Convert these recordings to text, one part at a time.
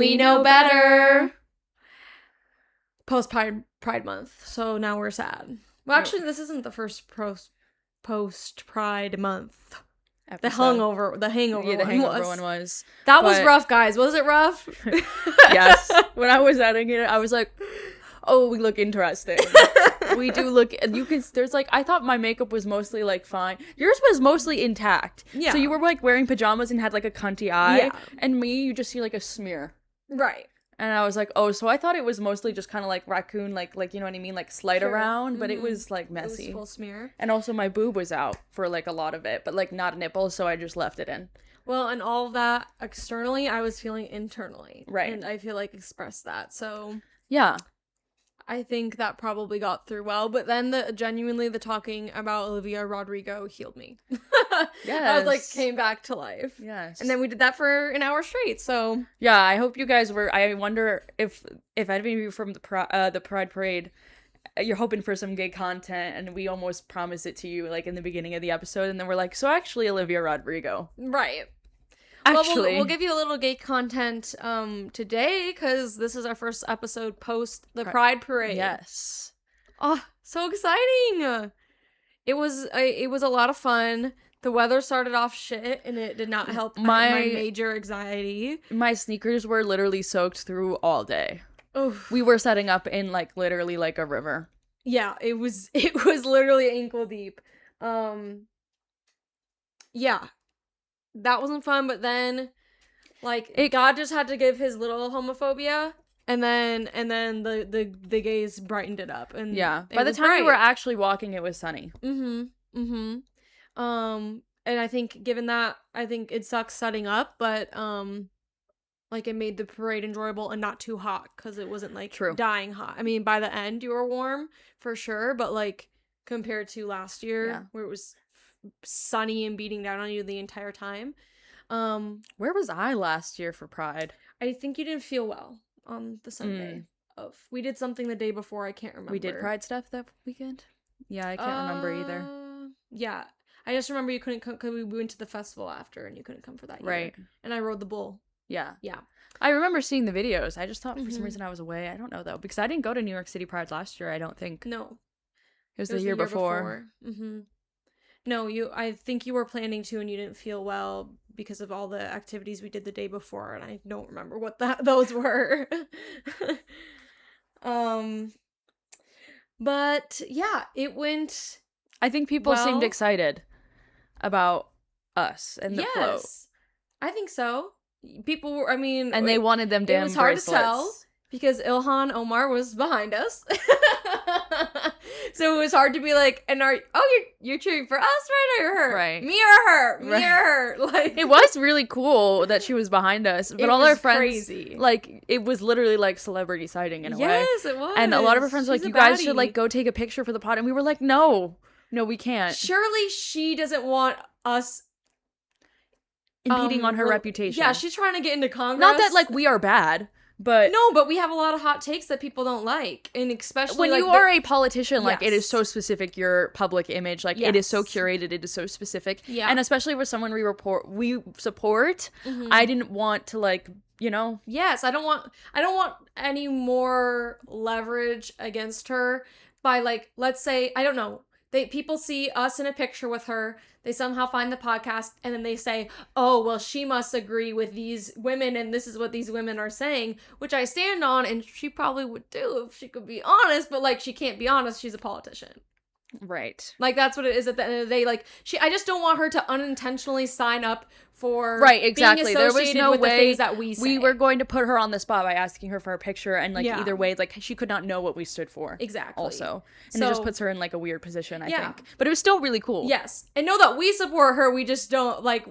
we know better. Post-Pride month, so now we're sad. Well, actually, this isn't the first post-Pride month. Episode. The hangover one was. That was rough, guys. Was it rough? Yes. When I was editing it, I was like, oh, we look interesting. We do look, you can, there's like, I thought my makeup was mostly like fine. Yours was mostly intact. Yeah. So you were like wearing pajamas and had like a cunty eye. Yeah. And me, you just see like a smear. Right. And I was like, oh, so I thought it was mostly just kind of like raccoon, like you know what I mean? Like slide around, but it was like messy. It was full smear. And also my boob was out for like a lot of it, but like not a nipple, so I just left it in. Well, and all of that externally, I was feeling internally. Right. And I feel like expressed that, so. Yeah. I think that probably got through well, but then the talking about Olivia Rodrigo healed me. Yes. I was like, came back to life. Yes. And then we did that for an hour straight, so. Yeah, I hope you guys were, I wonder if any of you from the Pride Parade, you're hoping for some gay content, and we almost promised it to you, like, in the beginning of the episode, and then we're like, so actually Olivia Rodrigo. Right. Actually. Well, we'll give you a little gay content today, because this is our first episode post the Pride Parade. Yes. Oh, so exciting! It was a lot of fun. The weather started off shit, and it did not help my major anxiety. My sneakers were literally soaked through all day. Oof. We were setting up in, like, literally like a river. Yeah, it was literally ankle deep. Yeah. That wasn't fun, but then, like, God just had to give his little homophobia, and then the gays brightened it up, and yeah. By the time we were actually walking, it was sunny. And I think given that, I think it sucks setting up, but like it made the parade enjoyable and not too hot, because it wasn't like dying hot. I mean, by the end you were warm for sure, but like compared to last year where it was sunny and beating down on you the entire time. Where was I last year for Pride? I think you didn't feel well on the Sunday of. We did something the day before. I can't remember. We did Pride stuff that weekend? Yeah, I can't remember either. Yeah. I just remember you couldn't come because we went to the festival after and you couldn't come for that year. Right. And I rode the bull. Yeah. Yeah. I remember seeing the videos. I just thought for some reason I was away. I don't know though, because I didn't go to New York City Pride last year, I don't think. No. It was the year before. No, I think you were planning to and you didn't feel well because of all the activities we did the day before, and I don't remember what those were. But yeah, it went. I think people seemed excited about us and the float. I think so. People were, I mean, and they wanted them damn bracelets. It was hard to tell because Ilhan Omar was behind us. So it was hard to be like, and you're cheering for us, right, or her? Right. Me or her? Me or her? Like, it was really cool that she was behind us, but all our friends, crazy. Like, it was literally like celebrity sighting in a way. Yes, it was. And a lot of our friends were like, you guys should like go take a picture for the pod, and we were like, no, we can't. Surely she doesn't want us impeding on her reputation. Yeah, she's trying to get into Congress. Not that like we are bad. But no, but we have a lot of hot takes that people don't like, and especially when like, you are a politician, like it is so specific, your public image, like it is so curated, it is so specific, and especially with someone we support. I didn't want to like, you know. Yes, I don't want any more leverage against her by like, let's say, I don't know, people see us in a picture with her. They somehow find the podcast and then they say, oh, well, she must agree with these women and this is what these women are saying, which I stand on, and she probably would do if she could be honest, but like she can't be honest. She's a politician. Right. Like that's what it is at the end of the day. Like I just don't want her to unintentionally sign up for exactly. being there was no with way the things that we say. We were going to put her on the spot by asking her for a picture, and like either way, like she could not know what we stood for. Exactly. Also, and it just puts her in like a weird position. I think, but it was still really cool. Yes, and know that we support her. We just don't like.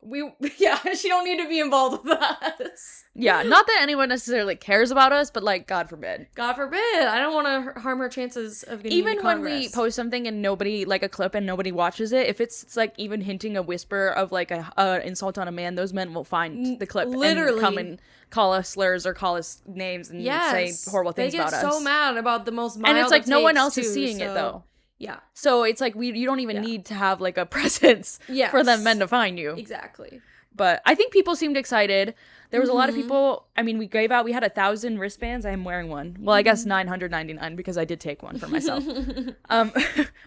She don't need to be involved with us. Yeah, not that anyone necessarily cares about us, but like, God forbid. God forbid. I don't want to harm her chances of getting into Congress. Even when we post something and nobody, like a clip and nobody watches it, if it's like even hinting a whisper of like a insult on a man, those men will find the clip and come and call us slurs or call us names and say horrible things about us. They get so mad about the most mild and it's like no one else too, is seeing it though. Yeah. So it's like you don't even need to have like a presence for them men to find you. Exactly. But I think people seemed excited. There was a lot of people. I mean, we had 1,000 wristbands. I am wearing one. Well, I guess 999 because I did take one for myself.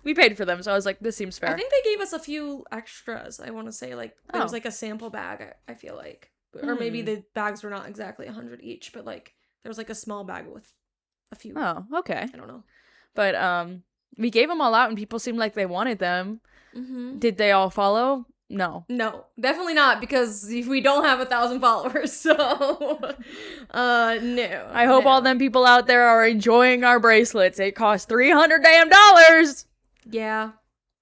We paid for them, so I was like, this seems fair. I think they gave us a few extras. I want to say, like, there was like a sample bag, I feel like. Or maybe the bags were not exactly 100 each, but like there was like a small bag with a few. Oh, okay. I don't know. But we gave them all out and people seemed like they wanted them. Did they all follow? No, definitely not, because we don't have 1,000 followers. So, no. I hope all them people out there are enjoying our bracelets. It cost $300 damn. Yeah,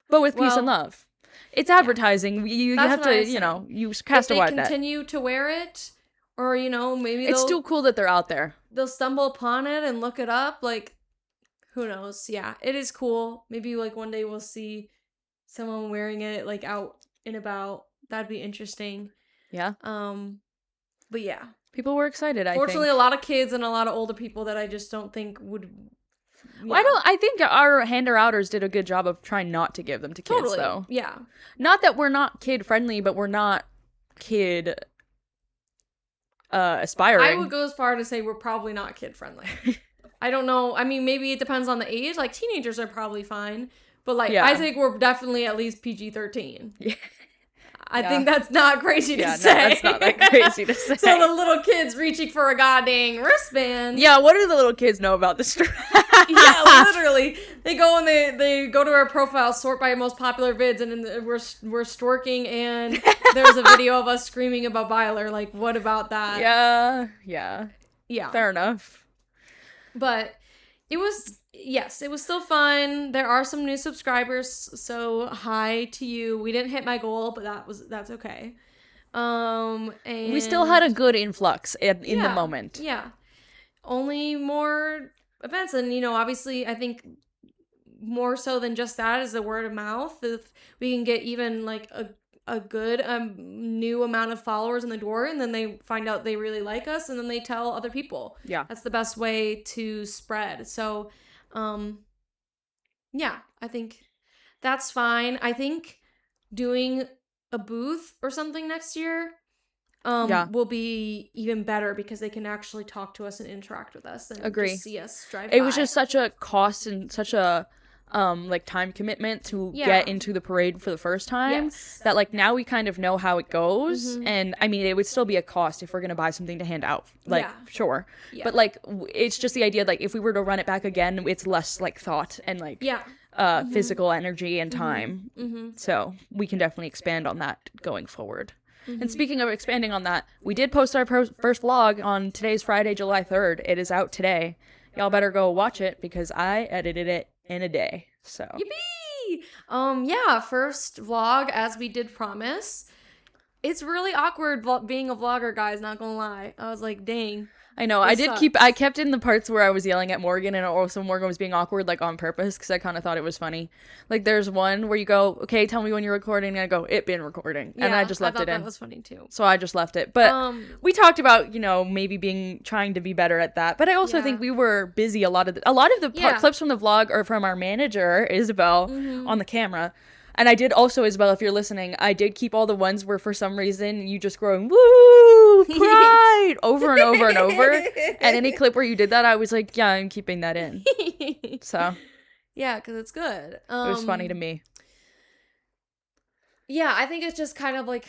but with peace and love. It's advertising. You have to, you cast a wide net. If they continue to wear it, or maybe it's still cool that they're out there. They'll stumble upon it and look it up. Like, who knows? Yeah, it is cool. Maybe like one day we'll see someone wearing it like out and about. That'd be interesting. Yeah. But yeah, people were excited. Fortunately, a lot of kids and a lot of older people that I just don't think would. Well, I think our hander-outers did a good job of trying not to give them to kids, though. Yeah. Not that we're not kid-friendly, but we're not kid aspiring. I would go as far to say we're probably not kid-friendly. I don't know. I mean, maybe it depends on the age. Like, teenagers are probably fine. But, like, I think we're definitely at least PG-13. Yeah. I think that's not crazy to say. No, that's not that crazy to say. So the little kids reaching for a goddamn wristband. Yeah, what do the little kids know about this? Yeah, literally. They go and they go to our profile, sort by most popular vids, and then we're storking, and there's a video of us screaming about Byler. Like, what about that? Yeah. Fair enough. But it was still fun. There are some new subscribers, so hi to you. We didn't hit my goal, but that's okay. And we still had a good influx in the moment. Yeah. Only more events, and obviously I think more so than just that is the word of mouth. If we can get even like a good new amount of followers in the door, and then they find out they really like us, and then they tell other people. Yeah. That's the best way to spread. So yeah, I think that's fine. I think doing a booth or something next year will be even better, because they can actually talk to us and interact with us and just see us drive by. It was just such a cost and such a like time commitment to get into the parade for the first time that like now we kind of know how it goes. And I mean, it would still be a cost if we're gonna buy something to hand out, like sure, but like it's just the idea, like if we were to run it back again, it's less like thought and like physical energy and time. So we can definitely expand on that going forward. And speaking of expanding on that, we did post our first vlog on today's Friday, July 3rd. It is out today. Y'all better go watch it, because I edited it in a day. So yippee! First vlog, as we did promise. It's really awkward being a vlogger, guys, not gonna lie. I was like, dang. I know. I kept in the parts where I was yelling at Morgan, and also Morgan was being awkward, like on purpose, because I kind of thought it was funny. Like there's one where you go, okay, tell me when you're recording, and I go, it been recording, and I just left it in. That was funny too. So I just left it. But we talked about, maybe trying to be better at that. But I also think we were busy. A lot of the clips from the vlog are from our manager, Isabel, on the camera. And I did also, Isabel, if you're listening, I did keep all the ones where for some reason you just growing, woo, pride, over and over and over. And any clip where you did that, I was like, yeah, I'm keeping that in. So. Yeah, because it's good. It was funny to me. Yeah, I think it's just kind of like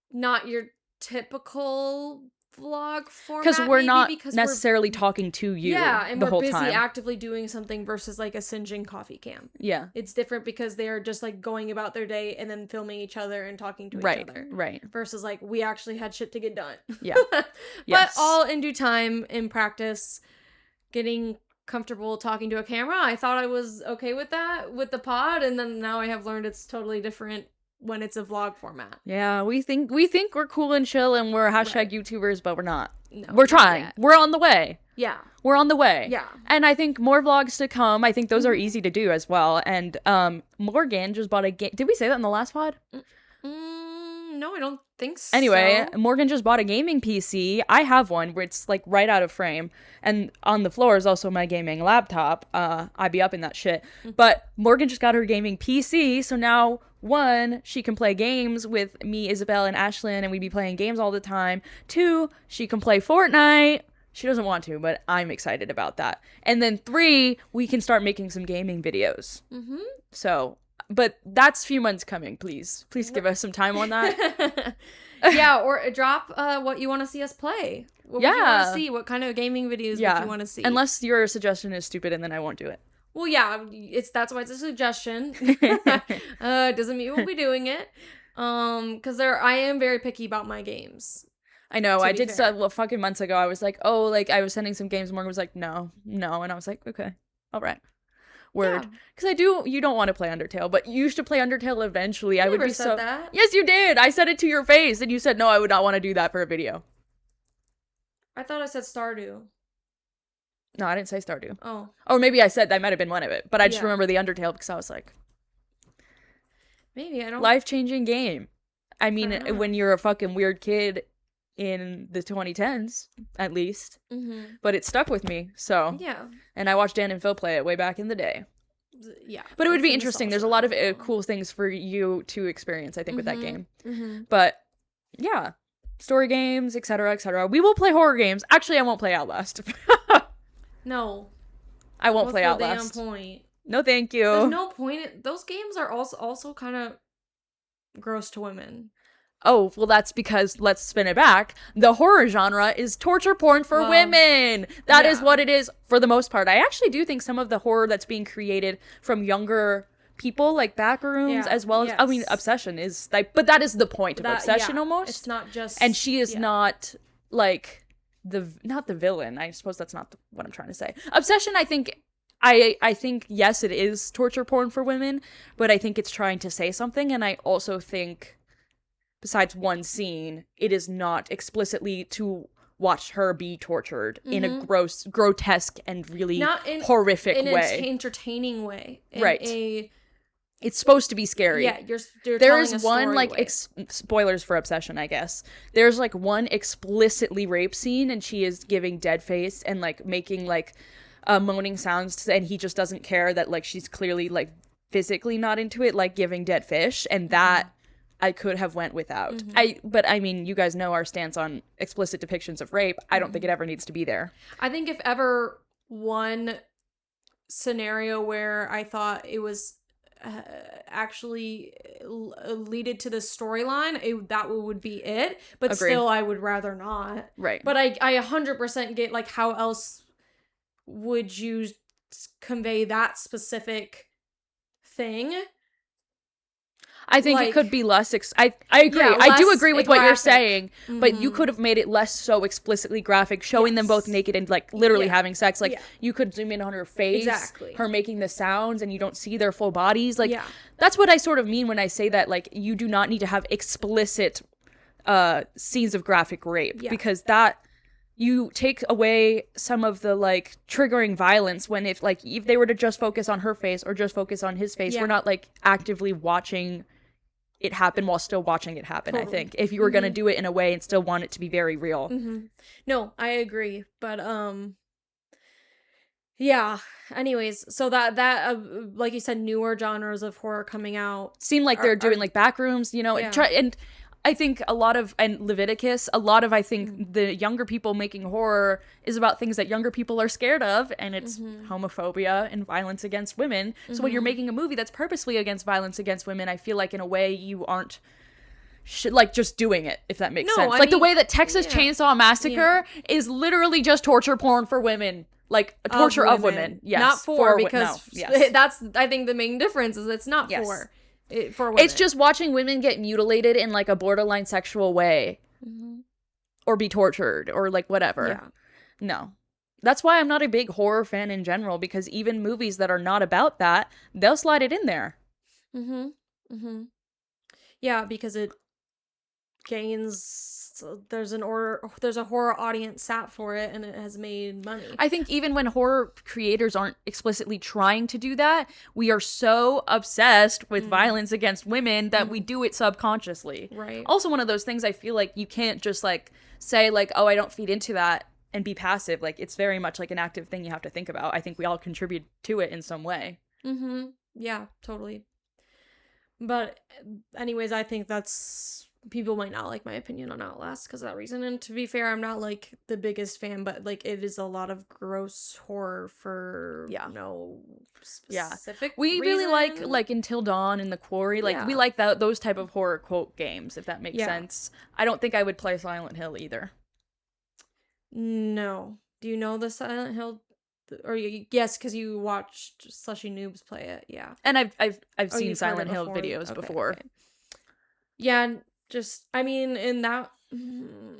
not your typical vlog format, because we're not necessarily talking to you and the whole we're busy time. Actively doing something versus like a singeing coffee cam. Yeah, it's different because they are just like going about their day and then filming each other and talking to each other, right? Versus like we actually had shit to get done. Yeah. But all in due time, in practice, getting comfortable talking to a camera. I thought I was okay with that with the pod, and then now I have learned it's totally different when it's a vlog format. Yeah, we think we're cool and chill and we're hashtag YouTubers, but we're not. No, we're trying. We're on the way. Yeah. We're on the way. Yeah. And I think more vlogs to come. I think those are easy to do as well. And Morgan just bought a game. Did we say that in the last pod? No, I don't think so. Anyway, Morgan just bought a gaming PC. I have one where it's like right out of frame. And on the floor is also my gaming laptop. I be up in that shit. But Morgan just got her gaming PC, so now 1, she can play games with me, Isabel, and Ashlyn, and we'd be playing games all the time. 2, she can play Fortnite. She doesn't want to, but I'm excited about that. And then 3, we can start making some gaming videos. Mm-hmm. So, but that's a few months coming, please. Please give us some time on that. Yeah, or drop what you want to see us play. What would you want to see? What kind of gaming videos would you want to see? Unless your suggestion is stupid, and then I won't do it. Well, yeah, that's why it's a suggestion. Doesn't mean we'll be doing it. Because I am very picky about my games. I know. I did fucking months ago. I was like, oh, like I was sending some games. Morgan was like, no, and I was like, okay, all right. Word. Because you don't want to play Undertale, but you used to play Undertale eventually. I would be said that. Yes, you did. I said it to your face, and you said, no, I would not want to do that for a video. I thought I said Stardew. No, I didn't say Stardew. Oh. Or maybe I said that might have been one of it, but I just remember the Undertale because I was like, maybe I don't. Life-changing game. I mean, when you're a fucking weird kid in the 2010s, at least. Mm-hmm. But it stuck with me, so. Yeah. And I watched Dan and Phil play it way back in the day. Yeah. But it would be interesting. There's a lot of cool things for you to experience, I think, with that game. Mm-hmm. But, yeah. Story games, etc., etc. We will play horror games. Actually, I won't play Outlast. No. I won't play Outlast. Damn point? No, thank you. There's no point. Those games are also kind of gross to women. Oh, well, that's because, let's spin it back, the horror genre is torture porn for women. That is what it is for the most part. I actually do think some of the horror that's being created from younger people, like Backrooms, as well as, I mean, Obsession is, like, but that is the point of Obsession almost. It's not just... And she is not, like, not the villain. I suppose that's not what I'm trying to say. Obsession, I think... I think, yes, it is torture porn for women, but I think it's trying to say something, and I also think... Besides one scene, it is not explicitly to watch her be tortured in a grotesque and really horrific way. In an entertaining way. Right. It's supposed to be scary. Yeah, you're there telling is a one, story like, way. Spoilers for Obsession, I guess. There's, like, one explicitly rape scene, and she is giving dead face and, like, making, like, moaning sounds, and he just doesn't care that, like, she's clearly, like, physically not into it, like giving dead fish, and that... I could have went without. But I mean, you guys know our stance on explicit depictions of rape. I don't think it ever needs to be there. I think if ever one scenario where I thought it was actually leaded to the storyline, that would be it. But Agreed. Still, I would rather not. Right. But I 100% get, like, how else would you convey that specific thing? I think it could be less... I agree. Yeah, I do agree with what you're saying, but you could have made it less so explicitly graphic, showing them both naked and, like, literally having sex. Like, you could zoom in on her face, her making the sounds, and you don't see their full bodies. Like, that's what I sort of mean when I say that, like, you do not need to have explicit scenes of graphic rape, because that... You take away some of the, like, triggering violence when if they were to just focus on her face or just focus on his face, we're not, like, actively watching it happen while still watching it happen, totally. I think. If you were gonna do it in a way and still want it to be very real. No, I agree. But, yeah. Anyways, so that like you said, newer genres of horror coming out. Seem like they're doing, like, Backrooms, you know, and I think and Leviticus, I think the younger people making horror is about things that younger people are scared of, and it's homophobia and violence against women. So when you're making a movie that's purposely against violence against women, I feel like in a way you aren't like just doing it, if that makes sense. Like the way that Texas Chainsaw Massacre is literally just torture porn for women. Like torture of women. Yes. Not for because that's, I think, the main difference is it's not for women. It's just watching women get mutilated in, like, a borderline sexual way. Or be tortured or, like, whatever. Yeah. No. That's why I'm not a big horror fan in general, because even movies that are not about that, they'll slide it in there. Yeah, because it gains... There's a horror audience sat for it, and it has made money. I think even when horror creators aren't explicitly trying to do that, we are so obsessed with violence against women that we do it subconsciously. Right. Also, one of those things I feel like you can't just, like, say, like, oh, I don't feed into that and be passive. Like, it's very much like an active thing you have to think about. I think we all contribute to it in some way. Yeah, totally. But anyways, I think that's, people might not like my opinion on Outlast because of that reason. And to be fair, I'm not like the biggest fan, but like it is a lot of gross horror for no specific We reason. really like Until Dawn and The Quarry. Like we like those type of horror quote games, if that makes sense. I don't think I would play Silent Hill either. No. Do you know the Silent Hill? Or yes, because you watched Slushy Noobs play it. Yeah. And I've seen Silent Hill videos before. Okay. Yeah, just I mean, in that the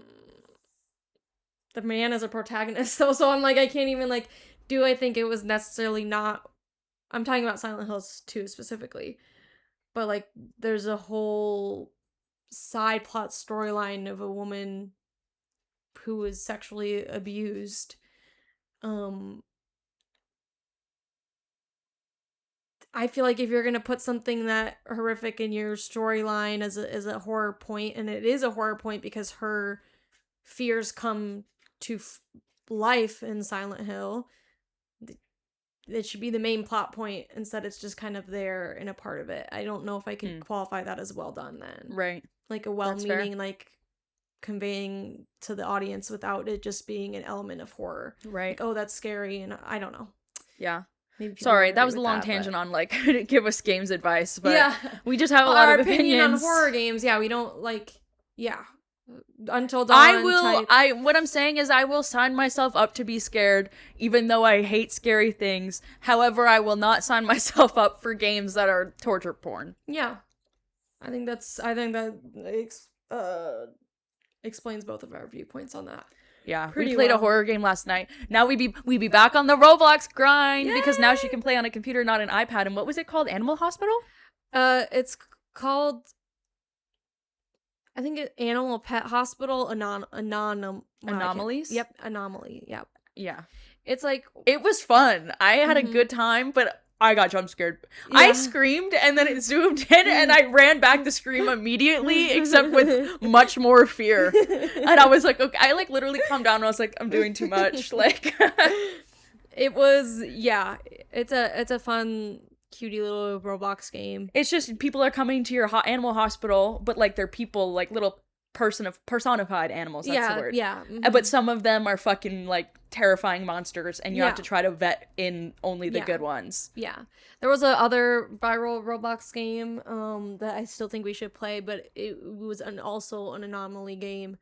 man is a protagonist though, so I'm like, I can't even like, do I think it was necessarily not, I'm talking about Silent Hills 2 specifically, but like there's a whole side plot storyline of a woman who was sexually abused. I feel like if you're gonna put something that horrific in your storyline as a horror point, and it is a horror point because her fears come to life in Silent Hill, it should be the main plot point. Instead, it's just kind of there and a part of it. I don't know if I can qualify that as well done then. Right. Like a well-meaning, like conveying to the audience without it just being an element of horror. Right. Like, oh, that's scary, and I don't know. Yeah. Sorry, that was a long tangent on like give us games advice, but we just have a lot of opinions on horror games. Yeah, we don't like. Yeah, Until Dawn. What I'm saying is, I will sign myself up to be scared, even though I hate scary things. However, I will not sign myself up for games that are torture porn. Yeah, I think that explains both of our viewpoints on that. Yeah, we played a horror game last night. Now we be back on the Roblox grind because now she can play on a computer, not an iPad. And what was it called? Animal Hospital? It's called, I think, Animal Pet Hospital Anomalies. Yep, Anomaly. Yep. Yeah. It's like, it was fun. I had a good time, but I got jump scared. Yeah. I screamed and then it zoomed in and I ran back to scream immediately, except with much more fear. And I was like, okay, I like literally calmed down and I was like, I'm doing too much. Like, it was, it's a fun, cutie little Roblox game. It's just people are coming to your animal hospital, but like they're people, like little personified animals. That's the word. Yeah. But some of them are fucking like terrifying monsters, and you have to try to vet in only the good ones. Yeah. There was a other viral Roblox game that I still think we should play, but it was also an anomaly game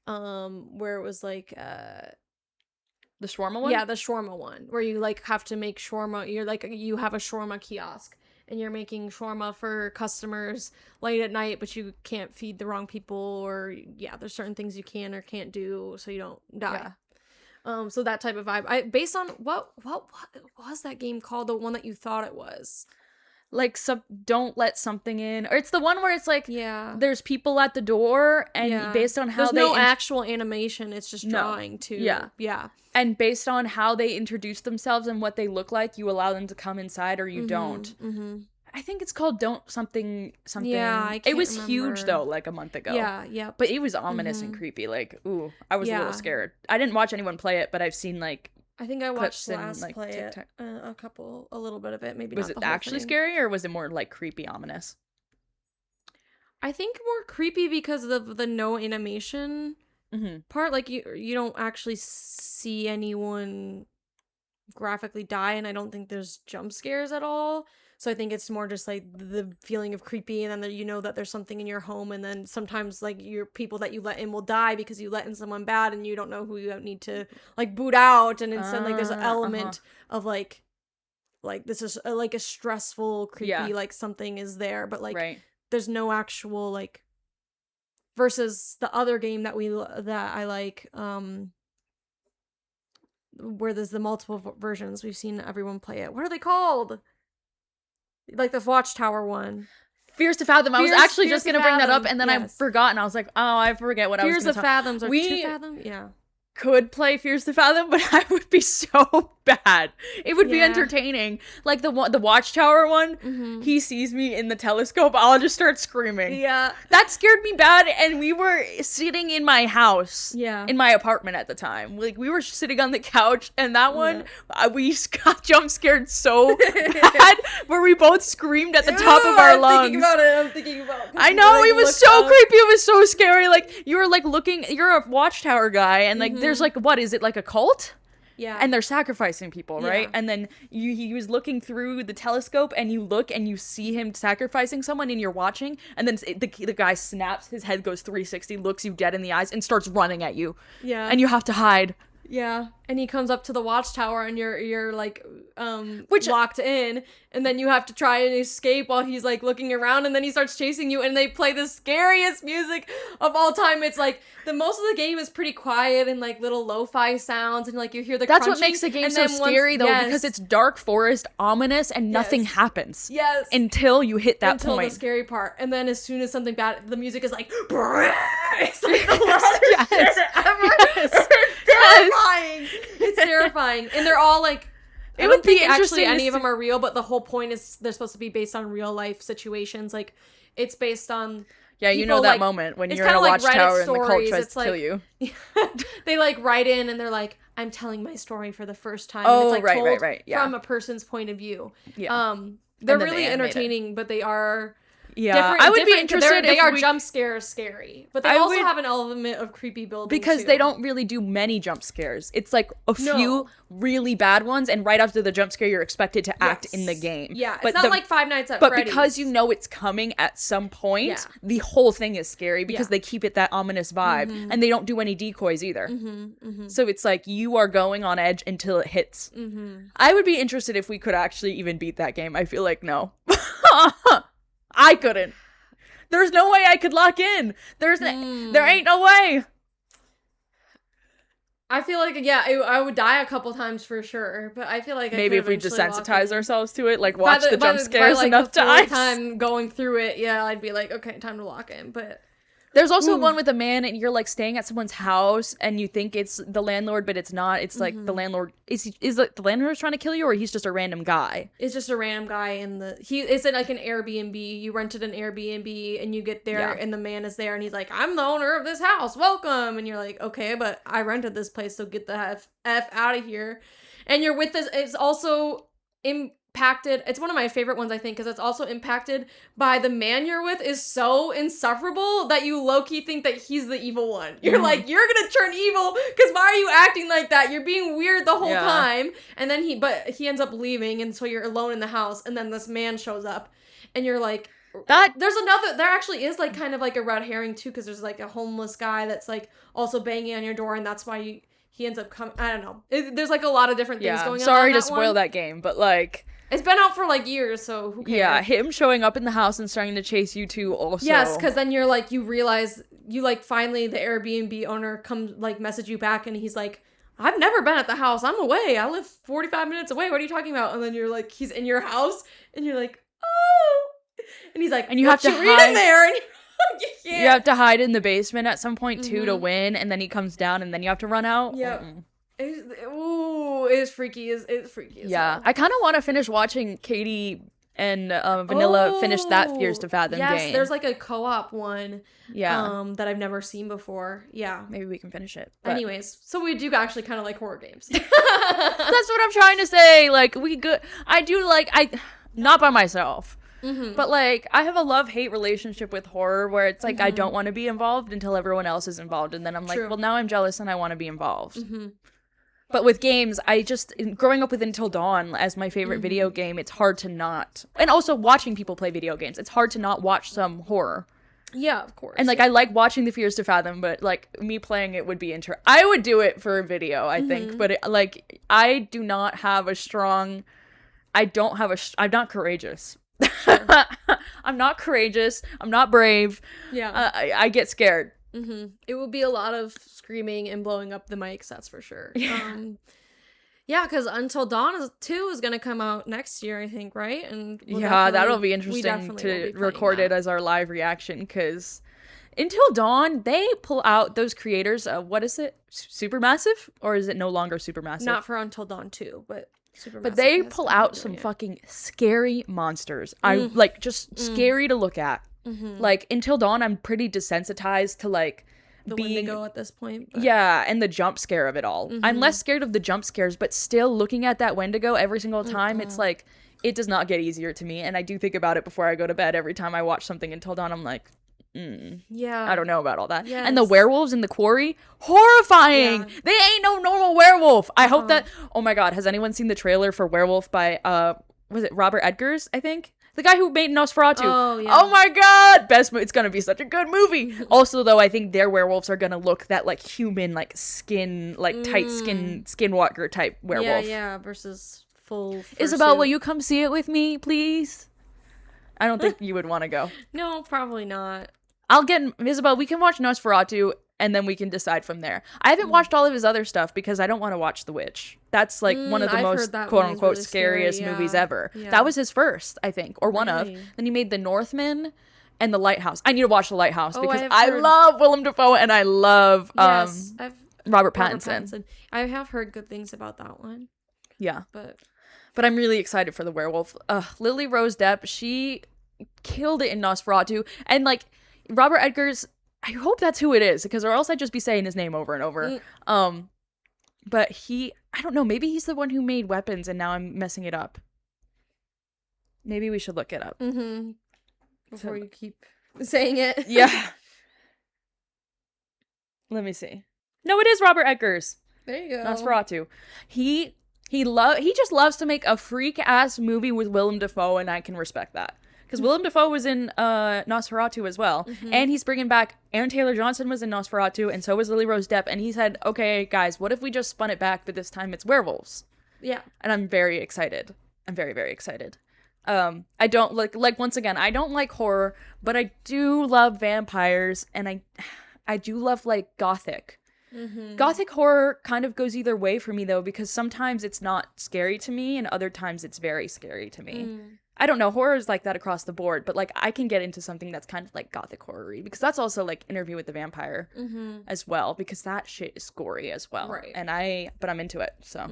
where it was like the shawarma one? Yeah, the shawarma one, where you like have to make shawarma. You have a shawarma kiosk and you're making shawarma for customers late at night, but you can't feed the wrong people, or there's certain things you can or can't do so you don't die. So that type of vibe. Based on what was that game called? The one that you thought it was? Like don't let something in, or it's the one where it's like there's people at the door, and based on how there's no actual animation, it's just drawing too. Yeah. And based on how they introduce themselves and what they look like, you allow them to come inside or you don't. I think it's called Don't something. Yeah, I can't It was remember. Huge though, like a month ago. Yeah. But it was ominous and creepy. Like, ooh, I was a little scared. I didn't watch anyone play it, but I've seen like. I think I watched Last like, play TikTok. it, a little bit of it, maybe. Was not it the whole actually thing. scary, or was it more like creepy, ominous? I think more creepy because of the no animation part. Like you don't actually see anyone graphically die, and I don't think there's jump scares at all. So I think it's more just like the feeling of creepy, and then you know that there's something in your home, and then sometimes like your people that you let in will die because you let in someone bad, and you don't know who you need to like boot out, and instead like there's an element of like this is like a stressful, creepy, like something is there, but like there's no actual like, versus the other game that I like, where there's the multiple versions. We've seen everyone play it. What are they called? Like the Watchtower one. Fears to Fathom. I was actually just going to bring that up, and then I forgot, and I was like, oh, I forget what I was going to Fears of Fathoms or 2 Fathom? Yeah. could play Fears to Fathom, but I would be so bad. It would be entertaining. Like the Watchtower one, he sees me in the telescope, I'll just start screaming. Yeah. That scared me bad, and we were sitting in my house. Yeah. In my apartment at the time. Like, we were sitting on the couch, and that one, we got jump scared so bad, where we both screamed at the top of our lungs. I'm thinking about it. I know, it was so creepy, it was so scary. Like, you were like looking, you're a Watchtower guy, and like, there's like, what is it, like a cult? Yeah. And they're sacrificing people, right? Yeah. And then he was looking through the telescope, and you look and you see him sacrificing someone, and you're watching, and then the guy snaps, his head goes 360, looks you dead in the eyes, and starts running at you. Yeah. And you have to hide. Yeah. And he comes up to the Watchtower, and you're like locked in, and then you have to try and escape while he's like looking around, and then he starts chasing you, and they play the scariest music of all time. It's like most of the game is pretty quiet and like little lo-fi sounds, and like you hear the That's crunching, what makes the game and so then scary though, because it's dark forest, ominous, and nothing happens. Yes. Until you hit that until point. the scary part. And then as soon as something bad, the music is like it's like the loudest shit ever. Yes. It's terrifying. It's terrifying. And they're all like, it would be interesting actually any of them are real, but the whole point is they're supposed to be based on real life situations. Like, it's based on you know that like, moment when you're in a Watchtower and the cult tries to kill you. They like write in and they're like, I'm telling my story for the first time. Oh, and it's like told right. Yeah. from a person's point of view. Yeah. They're really entertaining, but they are I would be interested they are jump scares scary, but they also have an element of creepy building because too. They don't really do many jump scares. It's like a few really bad ones, and right after the jump scare, you're expected to act in the game. Yeah, but it's not like Five Nights at Freddy's. But because you know it's coming at some point, the whole thing is scary because they keep it that ominous vibe, and they don't do any decoys either. So it's like you are going on edge until it hits. I would be interested if we could actually even beat that game. I feel like no. I couldn't. There's no way I could lock in. There ain't no way. I feel like I would die a couple times for sure, but I feel like maybe if we desensitize ourselves to it, like watch the jump scares enough times. Time going through it, I'd be like, okay, time to lock in. But there's also one with a man, and you're like staying at someone's house, and you think it's the landlord, but it's not. It's like the landlord is like the landlord trying to kill you, or he's just a random guy. It's just a random guy it's like an Airbnb. You rented an Airbnb, and you get there, and the man is there, and he's like, I'm the owner of this house. Welcome. And you're like, okay, but I rented this place, so get the F out of here. And you're with this. It's also impacted. It's one of my favorite ones, I think, because it's also impacted by the man you're with is so insufferable that you low-key think that he's the evil one. You're like, you're gonna turn evil because why are you acting like that? You're being weird the whole time. And then he ends up leaving, and so you're alone in the house, and then this man shows up, and you're like, there actually is like kind of like a red herring too, because there's like a homeless guy that's like also banging on your door, and that's why he ends up coming. I don't know. There's like a lot of different things going on. Sorry to spoil that game, but like, it's been out for like years, so who cares? Yeah, him showing up in the house and starting to chase you too also. Yes, because then you're like, you realize, finally the Airbnb owner comes, like, message you back, and he's like, I've never been at the house. I'm away. I live 45 minutes away. What are you talking about? And then you're like, he's in your house, and you're like, oh. And he's like, and you have to hide in there, and you have to hide in the basement at some point too to win, and then he comes down, and then you have to run out. Yep. It's freaky. It's freaky. Yeah, I kind of want to finish watching Katie and Vanilla finish that Fears to Fathom game. Yes, there's like a co-op one. Yeah. That I've never seen before. Yeah. Maybe we can finish it. But. Anyways, so we do actually kind of like horror games. That's what I'm trying to say. Like not by myself. But like I have a love-hate relationship with horror where it's like I don't want to be involved until everyone else is involved, and then I'm like, well, now I'm jealous and I want to be involved. But with games, growing up with Until Dawn as my favorite video game, it's hard to not, and also watching people play video games, it's hard to not watch some horror. Yeah, of course. And like I like watching the Fears to Fathom, but like me playing it would be I would do it for a video, I think, but I do not have a strong. I'm not courageous. Sure. I'm not courageous. I'm not brave. Yeah. I get scared. It will be a lot of screaming and blowing up the mics, that's for sure. Yeah, because Until Dawn 2 is going to come out next year, I think, right? And that'll be interesting to record it as our live reaction, because Until Dawn, they pull out those creators. What is it? Supermassive? Or is it no longer Supermassive? Not for Until Dawn 2, but Supermassive. But they pull out some fucking scary monsters. I like just scary to look at. Like Until Dawn, I'm pretty desensitized to like the Wendigo at this point. But... Yeah, and the jump scare of it all. I'm less scared of the jump scares, but still looking at that Wendigo every single time, it's like it does not get easier to me. And I do think about it before I go to bed. Every time I watch something Until Dawn, I'm like, yeah, I don't know about all that. Yes. And the werewolves in the quarry, horrifying. Yeah. They ain't no normal werewolf. I hope that. Oh my god, has anyone seen the trailer for Werewolf by was it Robert Edgers? I think the guy who made Nosferatu. Oh yeah. Oh my god, best. It's gonna be such a good movie. Also, though, I think their werewolves are gonna look that like human, like skin, like tight skin, skinwalker type werewolf. Yeah, versus full. Isabel, will you come see it with me, please? I don't think you would want to go. No, probably not. I'll get Isabel. We can watch Nosferatu, and then we can decide from there. I haven't watched all of his other stuff because I don't want to watch The Witch. That's like one of the most quote unquote really scariest movies ever. Yeah. That was his first, I think, or one of. Then he made The Northman and The Lighthouse. I need to watch The Lighthouse because I love Willem Dafoe and I love Robert Pattinson. I have heard good things about that one. Yeah, but I'm really excited for the werewolf. Lily Rose Depp, she killed it in Nosferatu, and like Robert Edgers, I hope that's who it is, because or else I'd just be saying his name over and over. But I don't know, maybe he's the one who made Weapons and now I'm messing it up. Maybe we should look it up. Before you keep saying it. Yeah. Let me see. No, it is Robert Edgers. There you go. Nosferatu. He just loves to make a freak ass movie with Willem Dafoe, and I can respect that. Because Willem Dafoe was in Nosferatu as well. And he's bringing back... Aaron Taylor-Johnson was in Nosferatu, and so was Lily Rose Depp. And he said, okay, guys, what if we just spun it back, but this time it's werewolves? Yeah. And I'm very excited. I'm very, very excited. I don't... Like once again, I don't like horror, but I do love vampires, and I do love, like, gothic. Gothic horror kind of goes either way for me, though, because sometimes it's not scary to me, and other times it's very scary to me. I don't know, horror is like that across the board, but like I can get into something that's kind of like gothic horror-y, because that's also like Interview with the Vampire as well, because that shit is gory as well. Right. But I'm into it, so.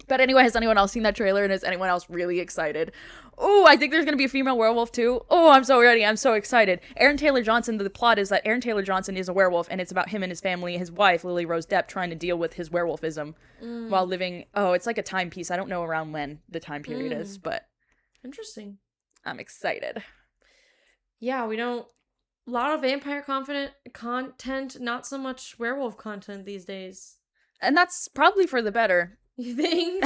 But anyway, has anyone else seen that trailer, and is anyone else really excited? Oh, I think there's gonna be a female werewolf too. Oh, I'm so ready. I'm so excited. Aaron Taylor-Johnson, the plot is that Aaron Taylor-Johnson is a werewolf, and it's about him and his family, his wife, Lily Rose Depp, trying to deal with his werewolfism while living, it's like a timepiece. I don't know around when the time period is, but. Interesting. I'm excited. Yeah, a lot of vampire content, not so much werewolf content these days. And that's probably for the better. You think?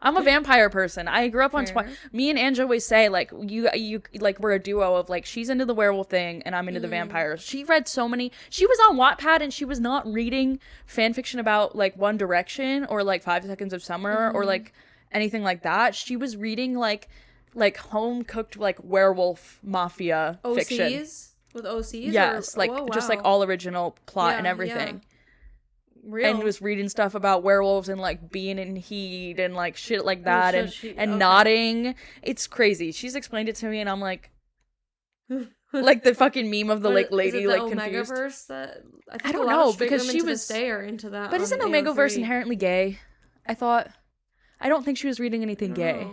I'm a vampire person. I grew up on me and Angie always say, like, you like, we're a duo of, like, she's into the werewolf thing and I'm into the vampires. She read so many. She was on Wattpad and she was not reading fan fiction about, like, One Direction or, like, 5 Seconds of Summer or, like, anything like that. She was reading like home cooked like werewolf mafia fiction. With OCs? Yes, just like all original plot and everything. Real. And was reading stuff about werewolves and like being in heat and like shit like that and nodding. It's crazy. She's explained it to me and I'm like like the fucking meme of the like lady, is it the like confused. Omegaverse that I don't know, because she was are into that. But isn't Omegaverse inherently gay? I don't think she was reading anything gay.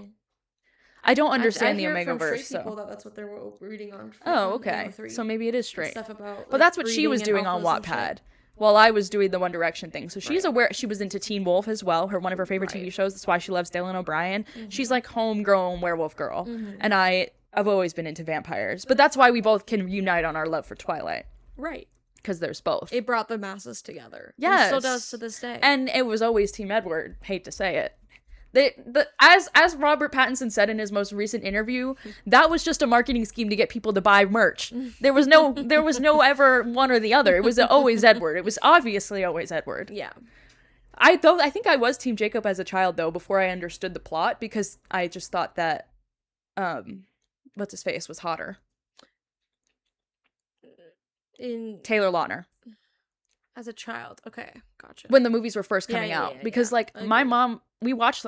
I don't understand the Omegaverse. So that's what they're reading on. Okay. So maybe it is straight. Stuff about, but that's what she was doing on Wattpad, while I was doing the One Direction thing. So she's aware. She was into Teen Wolf as well. One of her favorite TV shows. That's why she loves Dylan O'Brien. She's like homegrown werewolf girl, and I've always been into vampires. But that's why we both can unite on our love for Twilight. Right. Because there's both. It brought the masses together. Yes. It still does to this day. And it was always Team Edward. Hate to say it. As Robert Pattinson said in his most recent interview, that was just a marketing scheme to get people to buy merch. There was no ever one or the other. It was always Edward. It was obviously always Edward. Yeah. I think I was Team Jacob as a child though, before I understood the plot, because I just thought that what's his face was hotter. In Taylor Lautner. As a child. Okay, gotcha. When the movies were first coming out. Because, like, my mom,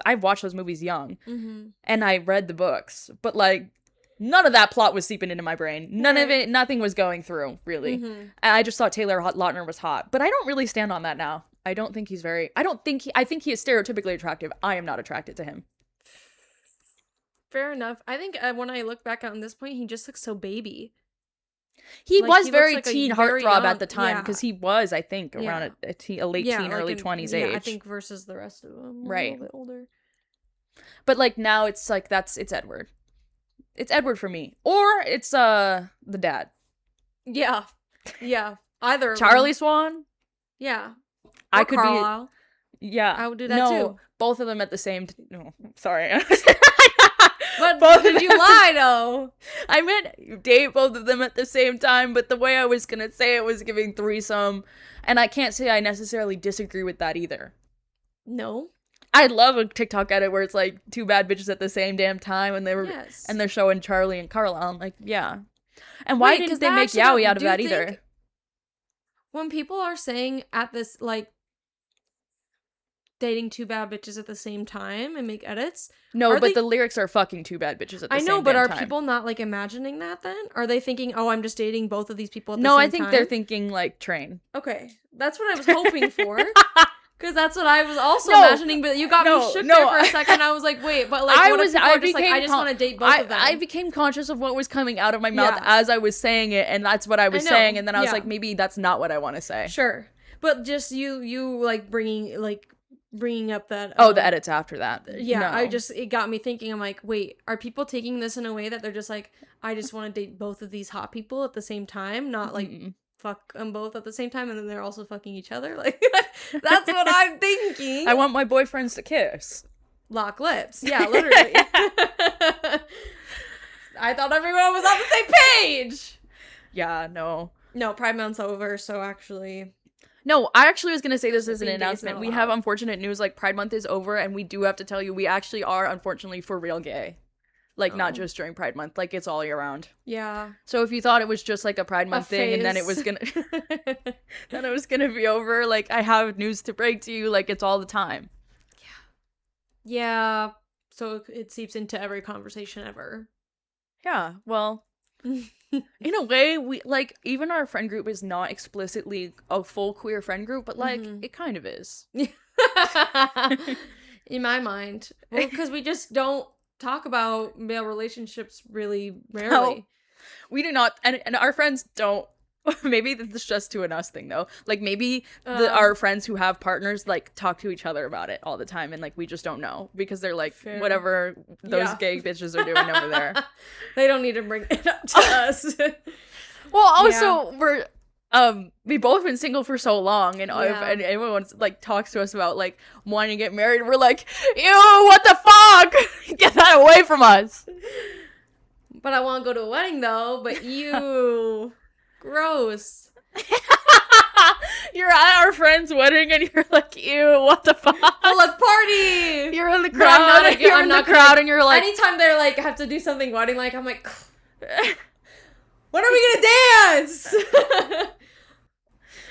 I've watched those movies young. And I read the books. But, like, None of that plot was seeping into my brain. None of it, nothing was going through, really. And I just thought Taylor Lautner was hot. But I don't really stand on that now. I think he is stereotypically attractive. I am not attracted to him. Fair enough. I think when I look back on this point, he just looks so baby. He was very teen heartthrob at the time, because he was, I think, around a late teen, early 20s age. I think versus the rest of them. Right. A little bit older. But like now it's like it's Edward. It's Edward for me. Or it's the dad. Yeah. Yeah. Either Charlie Swan? Yeah. I could Carlisle. be. Yeah. I would do that too. Both of them at the same no, sorry. But both did you lie though? I meant date both of them at the same time, but the way I was gonna say it was giving threesome, and I can't say I necessarily disagree with that either. No. I love a TikTok edit where it's like two bad bitches at the same damn time, and and they're showing Charlie and Carlisle. I'm like, yeah. And why didn't they make Yowie out of that either? When people are saying at this, like, dating two bad bitches at the same time and make edits. No, but the lyrics are fucking two bad bitches at the same time. I know, but are people not, like, imagining that then? Are they thinking, oh, I'm just dating both of these people at the same time? No, I think they're thinking, like, train. Okay. That's what I was hoping for. Because that's what I was also imagining, but you got me shook there for a second. I was like, wait, but like, what if people are just like, I just want to date both of them? I became conscious of what was coming out of my mouth as I was saying it, and that's what I was saying, and then I was like, maybe that's not what I want to say. Sure. But just you like bringing up that... the edits after that. Yeah, no. It got me thinking, I'm like, wait, are people taking this in a way that they're just like, I just want to date both of these hot people at the same time, not like... fuck them both at the same time, and then they're also fucking each other. Like, that's what I'm thinking. I want my boyfriends to kiss. Lock lips. Yeah, literally. I thought everyone was on the same page. Yeah, no. No, Pride Month's over, so actually... No, I actually was going to say this as an announcement. We have unfortunate news, like, Pride Month is over, and we do have to tell you, we actually are, unfortunately, for real gay. Like, not just during Pride Month. Like, it's all year round. Yeah. So if you thought it was just, like, a Pride Month thing, and then it was gonna... then it was gonna be over, like, I have news to break to you. Like, it's all the time. Yeah. Yeah. So it seeps into every conversation ever. Yeah. Well, in a way, we, like, even our friend group is not explicitly a full queer friend group, but, like, it kind of is. In my mind. Well, because we just don't talk about male relationships really rarely. No, we do not, and our friends don't. Maybe this is just to an us thing though. Like maybe our friends who have partners like talk to each other about it all the time, and like we just don't know because they're like whatever those gay bitches are doing over there. They don't need to bring it up to us. Well, also we're we both been single for so long, and and everyone like talks to us about like wanting to get married, and we're like, ew, what the fuck? Get that away from us. But I want to go to a wedding though. But you, gross. You're at our friend's wedding, and you're like, ew, what the fuck? Well, let's party. You're in the crowd. I'm not crowd, and you're like, anytime they're like have to do something wedding like, I'm like, when are we gonna dance?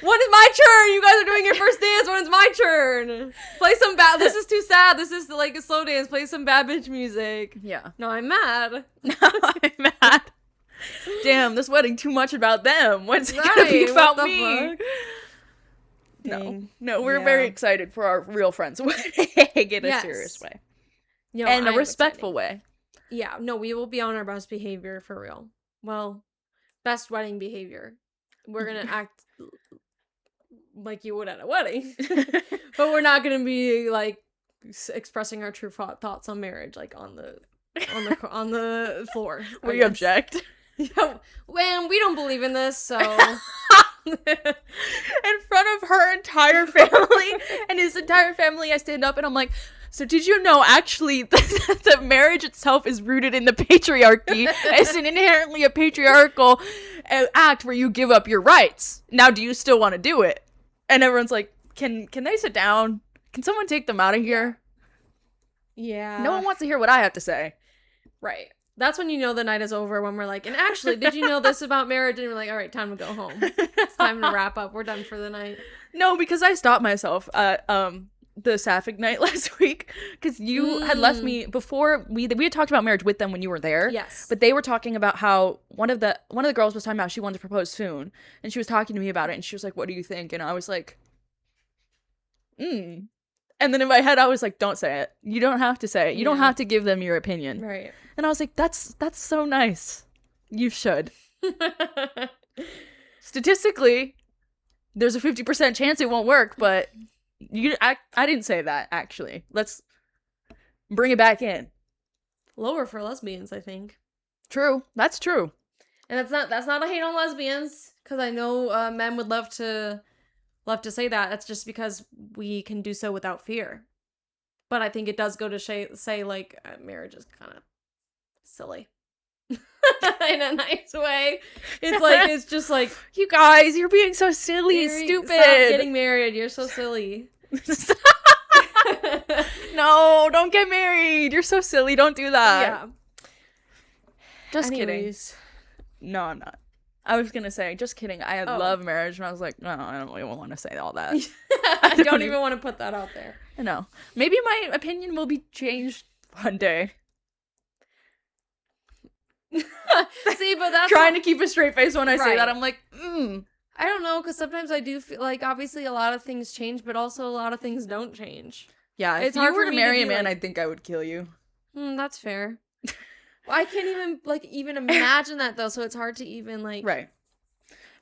When is my turn? You guys are doing your first dance. When is my turn? Play some bad. This is too sad. This is like a slow dance. Play some bad bitch music. Yeah. No, I'm mad. No, I'm mad. Damn, this wedding too much about them. What's it gonna be about me? No, we're very excited for our real friends' wedding in a serious way. No, and a respectful way. Yeah, no, we will be on our best behavior for real. Well, best wedding behavior. We're gonna act like you would at a wedding, but we're not gonna be like expressing our true thoughts on marriage, like on the floor. We object. Yeah, well, we don't believe in this, so. In front of her entire family and his entire family, I stand up and I'm like, so did you know actually that marriage itself is rooted in the patriarchy? It's an inherently a patriarchal act where you give up your rights. Now, do you still want to do it? And everyone's like, can they sit down? Can someone take them out of here? Yeah. No one wants to hear what I have to say. Right. That's when you know the night is over, when we're like, and actually, did you know this about marriage? And we're like, all right, time to go home. It's time to wrap up. We're done for the night. No, because I stopped myself at the sapphic night last week because you had left me before we had talked about marriage with them when you were there. Yes. But they were talking about how one of the girls was talking about she wanted to propose soon, and she was talking to me about it, and she was like, "What do you think?" And I was like, And then in my head, I was like, "Don't say it. You don't have to say it. You don't have to give them your opinion." Right. And I was like, "That's so nice. You should." Statistically, there's a 50% chance it won't work, but I didn't say that, actually. Let's bring it back in. Lower for lesbians, I think. True. That's true. And that's not a hate on lesbians, because I know men would love to say that. That's just because we can do so without fear. But I think it does go to say like marriage is kind of silly. In a nice way. It's just like, you guys, you're being so silly, stupid. Stop getting married. You're so silly. No, don't get married. You're so silly. Don't do that. Yeah. Just kidding. No, I'm not. I was gonna say, just kidding. I love marriage, and I was like, no, I don't even want to say all that. I don't even want to put that out there. I know. Maybe my opinion will be changed one day. See, but that's trying to keep a straight face when I say that. I'm like, I don't know, because sometimes I do feel like, obviously a lot of things change, but also a lot of things don't change. Yeah, if you were to marry a man, I think I would kill you. That's fair. I can't even imagine that, though, so it's hard to even, Right.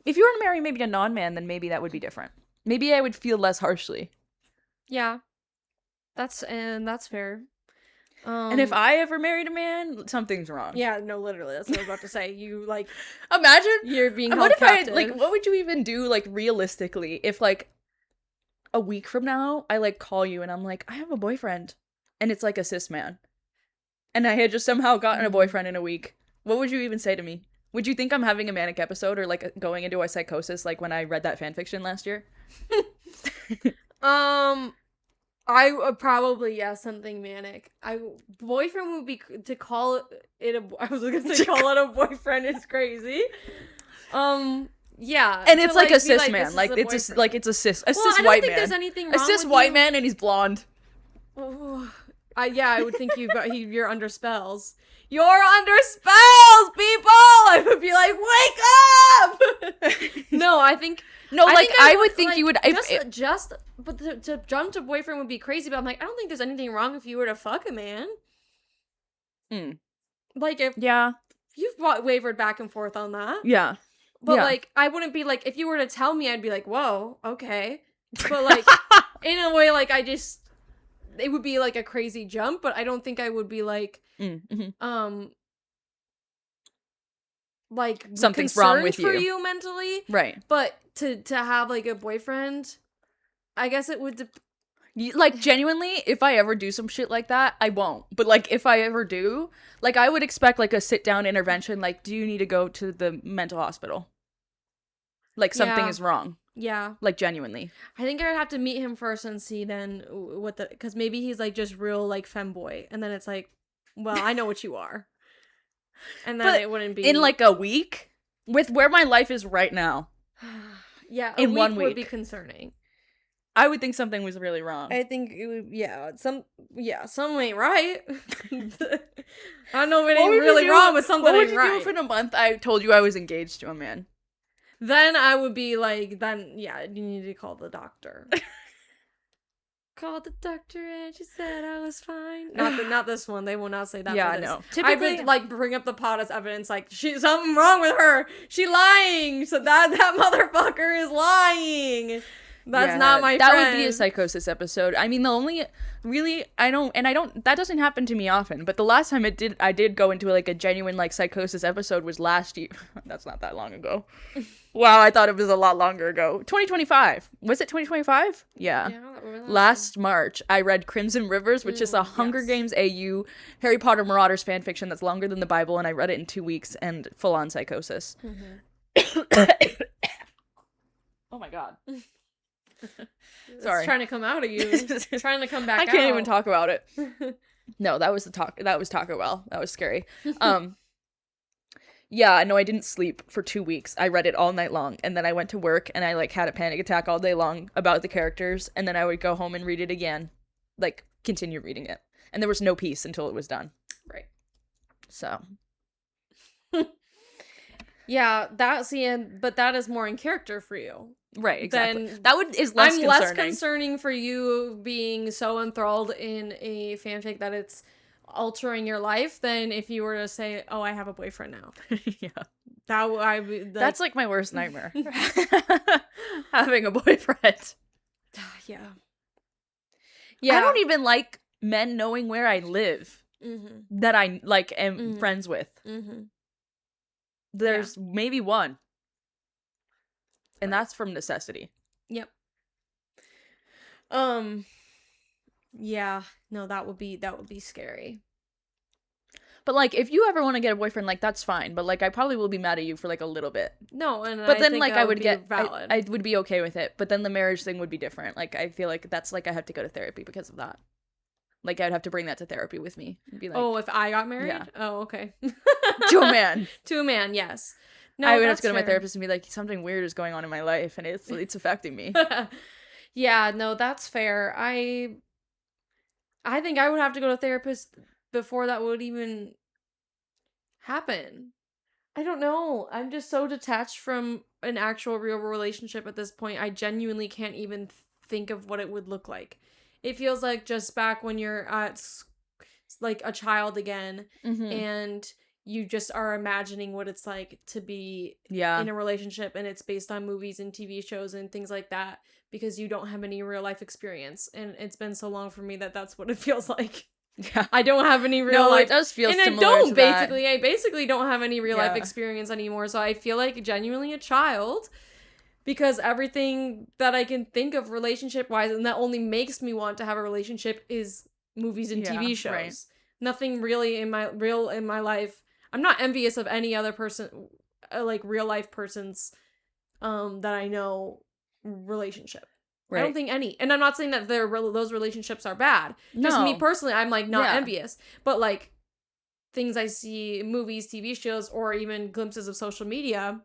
If you were to marry maybe a non-man, then maybe that would be different. Maybe I would feel less harshly. Yeah. That's fair. And if I ever married a man, something's wrong. Yeah, no, literally, that's what I was about to say. You, imagine you're being held captive. What would you even do, realistically, if, a week from now, I, call you and I'm like, I have a boyfriend, and it's, a cis man, and I had just somehow gotten a boyfriend in a week. What would you even say to me? Would you think I'm having a manic episode or, going into a psychosis, when I read that fanfiction last year? I would probably, something manic. Boyfriend would be, to call it I was gonna say call it a boyfriend is crazy. Yeah. And it's a cis man. It's a cis white man. I don't think there's anything wrong with a cis white man and he's blonde. Oh, I would think you're under spells. You're under spells, people! I would be like, wake up! No, I think... No, I would think you would... But to jump to boyfriend would be crazy, but I'm like, I don't think there's anything wrong if you were to fuck a man. Yeah. You've wavered back and forth on that. Yeah. But, I wouldn't be, if you were to tell me, I'd be like, whoa, okay. But, in a way, it would be, a crazy jump, but I don't think I would be, something's wrong with for you mentally. Right. But to have, a boyfriend, I guess it would... genuinely, if I ever do some shit like that, I won't. But, if I ever do, I would expect, a sit-down intervention, do you need to go to the mental hospital? Something is wrong. Yeah. Genuinely. I think I would have to meet him first and see then because maybe he's, just real, femboy. And then it's well, I know what you are. And then it wouldn't be... In, a week? With where my life is right now. Yeah, in 1 week would be concerning. I would think something was really wrong. I think it would, something ain't right. I don't know if it ain't really wrong, but something ain't right. What would you do if in a month I told you I was engaged to a man? Then I would be you need to call the doctor. Called the doctor and she said I was fine. Not this one. They will not say that. Yeah, no. Typically, I would bring up the pot as evidence. She's something wrong with her. She lying. So that motherfucker is lying. That's not my friend. That would be a psychosis episode. I mean, the only really that doesn't happen to me often. But the last time I did go into a genuine psychosis episode was last year. That's not that long ago. Wow, I thought it was a lot longer ago. 2025. Was it 2025? Yeah. Last March, I read Crimson Rivers, which is a Hunger Games AU Harry Potter Marauders fanfiction that's longer than the Bible, and I read it in 2 weeks and full on psychosis. Oh my god. Sorry. It's trying to come out of you. It's trying to come back out. I can't even talk about it. No, that was Taco Bell. That was scary. Yeah, no, I didn't sleep for 2 weeks. I read it all night long, and then I went to work, and I, like, had a panic attack all day long about the characters, and then I would go home and read it again. Like, continue reading it. And there was no peace until it was done. Right. So. Yeah, but that is more in character for you. Right, exactly. Then That is less concerning. less concerning for you being so enthralled in a fanfic that it's altering your life than if you were to say, "Oh, I have a boyfriend now." Yeah. That's like my worst nightmare. Having a boyfriend. Yeah. I don't even like men knowing where I live. Mm-hmm. That I, like, am friends with. Mm-hmm. There's maybe one. And that's from necessity. Yep. Yeah. No, that would be scary. But, like, if you ever want to get a boyfriend, like, that's fine. But, like, I probably will be mad at you for, like, a little bit. No, and but I then, think like, that I would get valid. I would be okay with it. But then the marriage thing would be different. Like, I feel like that's, like, I have to go to therapy because of that. Like, I'd have to bring that to therapy with me. And be like, oh, if I got married? Yeah. Oh, okay. To a man. To a man, yes. No, I would have to go to my fair. therapist and be like, something weird is going on in my life, and it's affecting me. Yeah, no, that's fair. I think I would have to go to a therapist before that would even happen. I don't know. I'm just so detached from an actual real relationship at this point. I genuinely can't even think of what it would look like. It feels like just back when you're like a child again, and you just are imagining what it's like to be in a relationship, and it's based on movies and TV shows and things like that because you don't have any real life experience, and it's been so long for me that that's what it feels like. Yeah, I don't have any real life. It does feel and similar I don't to basically. That. I basically don't have any real life experience anymore, so I feel like genuinely a child. Because everything that I can think of relationship-wise, and that only makes me want to have a relationship, is movies and TV shows. Right. Nothing really in my life. I'm not envious of any other person, like real-life person's, that I know relationship. Right. I don't think any. And I'm not saying that those relationships are bad. No. Just me personally, I'm, like, not envious. But, like, things I see, movies, TV shows, or even glimpses of social media...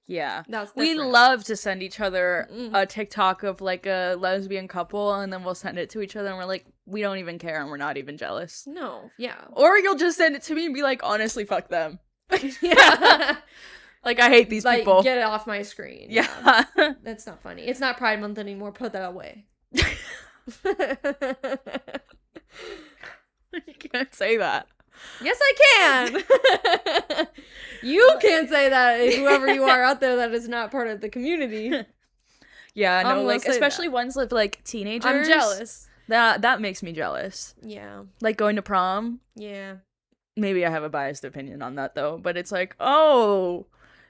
Yeah. We love to send each other a TikTok of, like, a lesbian couple, and then we'll send it to each other, and we're like, we don't even care, and we're not even jealous. No, yeah. Or you'll just send it to me and be like, honestly, fuck them. Yeah. Like, I hate these people. Get it off my screen. Yeah. That's not funny. It's not Pride Month anymore. Put that away. You can't say that. Yes, I can. You can't say that, whoever you are out there that is not part of the community. Yeah, no, like, especially ones with, like, teenagers. I'm jealous. That makes me jealous. Yeah. Like, going to prom. Yeah. Maybe I have a biased opinion on that, though, but it's like, oh,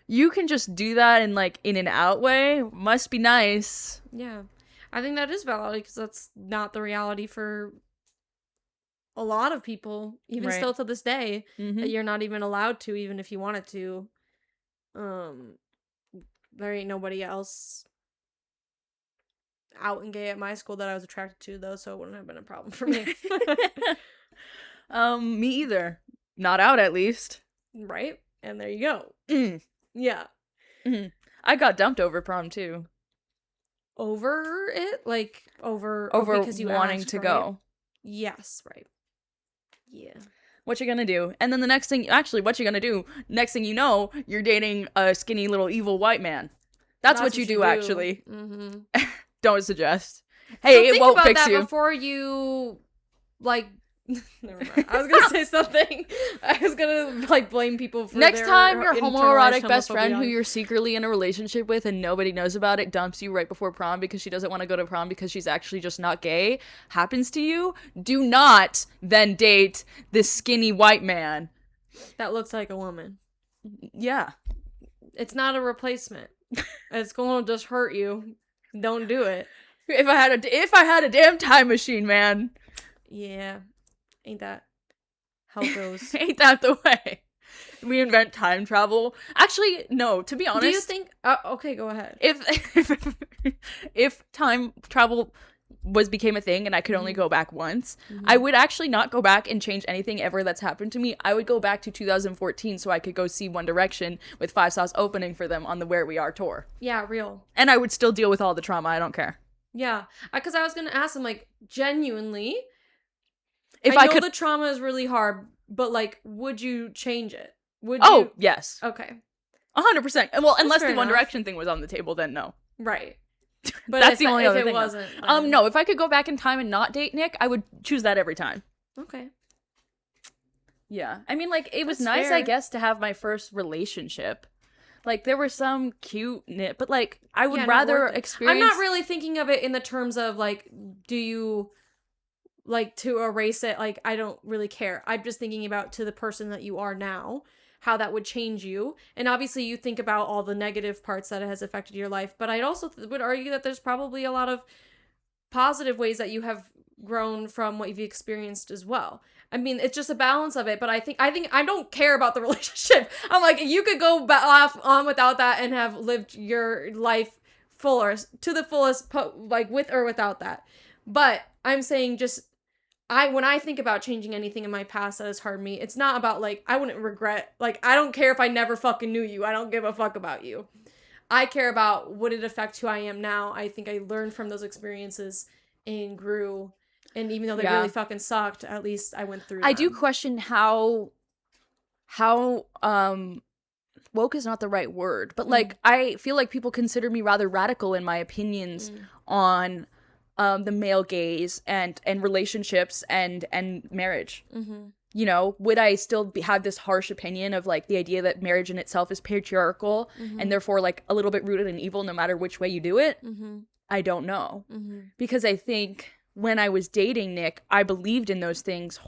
you can just do that in, like, in an out way? Must be nice. Yeah. I think that is valid, because that's not the reality for... a lot of people, even still to this day, that you're not even allowed to, even if you wanted to. There ain't nobody else out and gay at my school that I was attracted to, though, so it wouldn't have been a problem for me. Me either. Not out, at least. Right? And there you go. Yeah. I got dumped over prom, too. Over it? Like, over because you wanting to go. Yes, right. Yeah. What you gonna do? And then what you gonna do? Next thing you know, you're dating a skinny little evil white man. That's what you do, actually. Don't suggest. Hey, it won't fix you. Think about that before you, like... Never mind. I was gonna say something. I was gonna, like, blame people for next time your homoerotic best friend who you're secretly in a relationship with and nobody knows about it dumps you right before prom because she doesn't want to go to prom because she's actually just not gay happens to you, do not then date this skinny white man that looks like a woman. Yeah, it's not a replacement. It's going to just hurt you. Don't do it. If I had a damn time machine, man. Yeah. Ain't that how it goes? Ain't that the way? We invent time travel. Actually, no, to be honest. Do you think... okay, go ahead. If time travel became a thing and I could only go back once, I would actually not go back and change anything ever that's happened to me. I would go back to 2014 so I could go see One Direction with 5 Sauce opening for them on the Where We Are tour. Yeah, real. And I would still deal with all the trauma. I don't care. Yeah, because I was gonna ask him, like, genuinely, if I I know could, the trauma is really hard, but like, would you change it? Would oh you? yes, Okay, 100%. Well, unless the fair One enough. Direction thing was on the table, then no. right. But That's if, the only if other it thing. wasn't, No, if I could go back in time and not date Nick, I would choose that every time. Okay. Yeah, I mean, like, it was That's nice, fair. I guess, to have my first relationship. Like, there were some cute but like, I would Yeah, not rather worth it. experience. I'm not really thinking of it in the terms of like, do you like to erase it? Like, I don't really care. I'm just thinking about to the person that you are now, how that would change you. And obviously, you think about all the negative parts that it has affected your life. But I'd also would argue that there's probably a lot of positive ways that you have grown from what you've experienced as well. I mean, it's just a balance of it, but I think I don't care about the relationship. I'm like, you could go off on without that and have lived your life to the fullest, like with or without that. But I'm saying just when I think about changing anything in my past that has harmed me, it's not about like, I wouldn't regret, like, I don't care if I never fucking knew you. I don't give a fuck about you. I care about would it affect who I am now. I think I learned from those experiences and grew. And even though they really fucking sucked, at least I went through them. I do question how woke is not the right word, but like, I feel like people consider me rather radical in my opinions on the male gaze and relationships and marriage. You know, would I still have this harsh opinion of like the idea that marriage in itself is patriarchal and therefore like a little bit rooted in evil no matter which way you do it? I don't know. Because I think when I was dating Nick, I believed in those things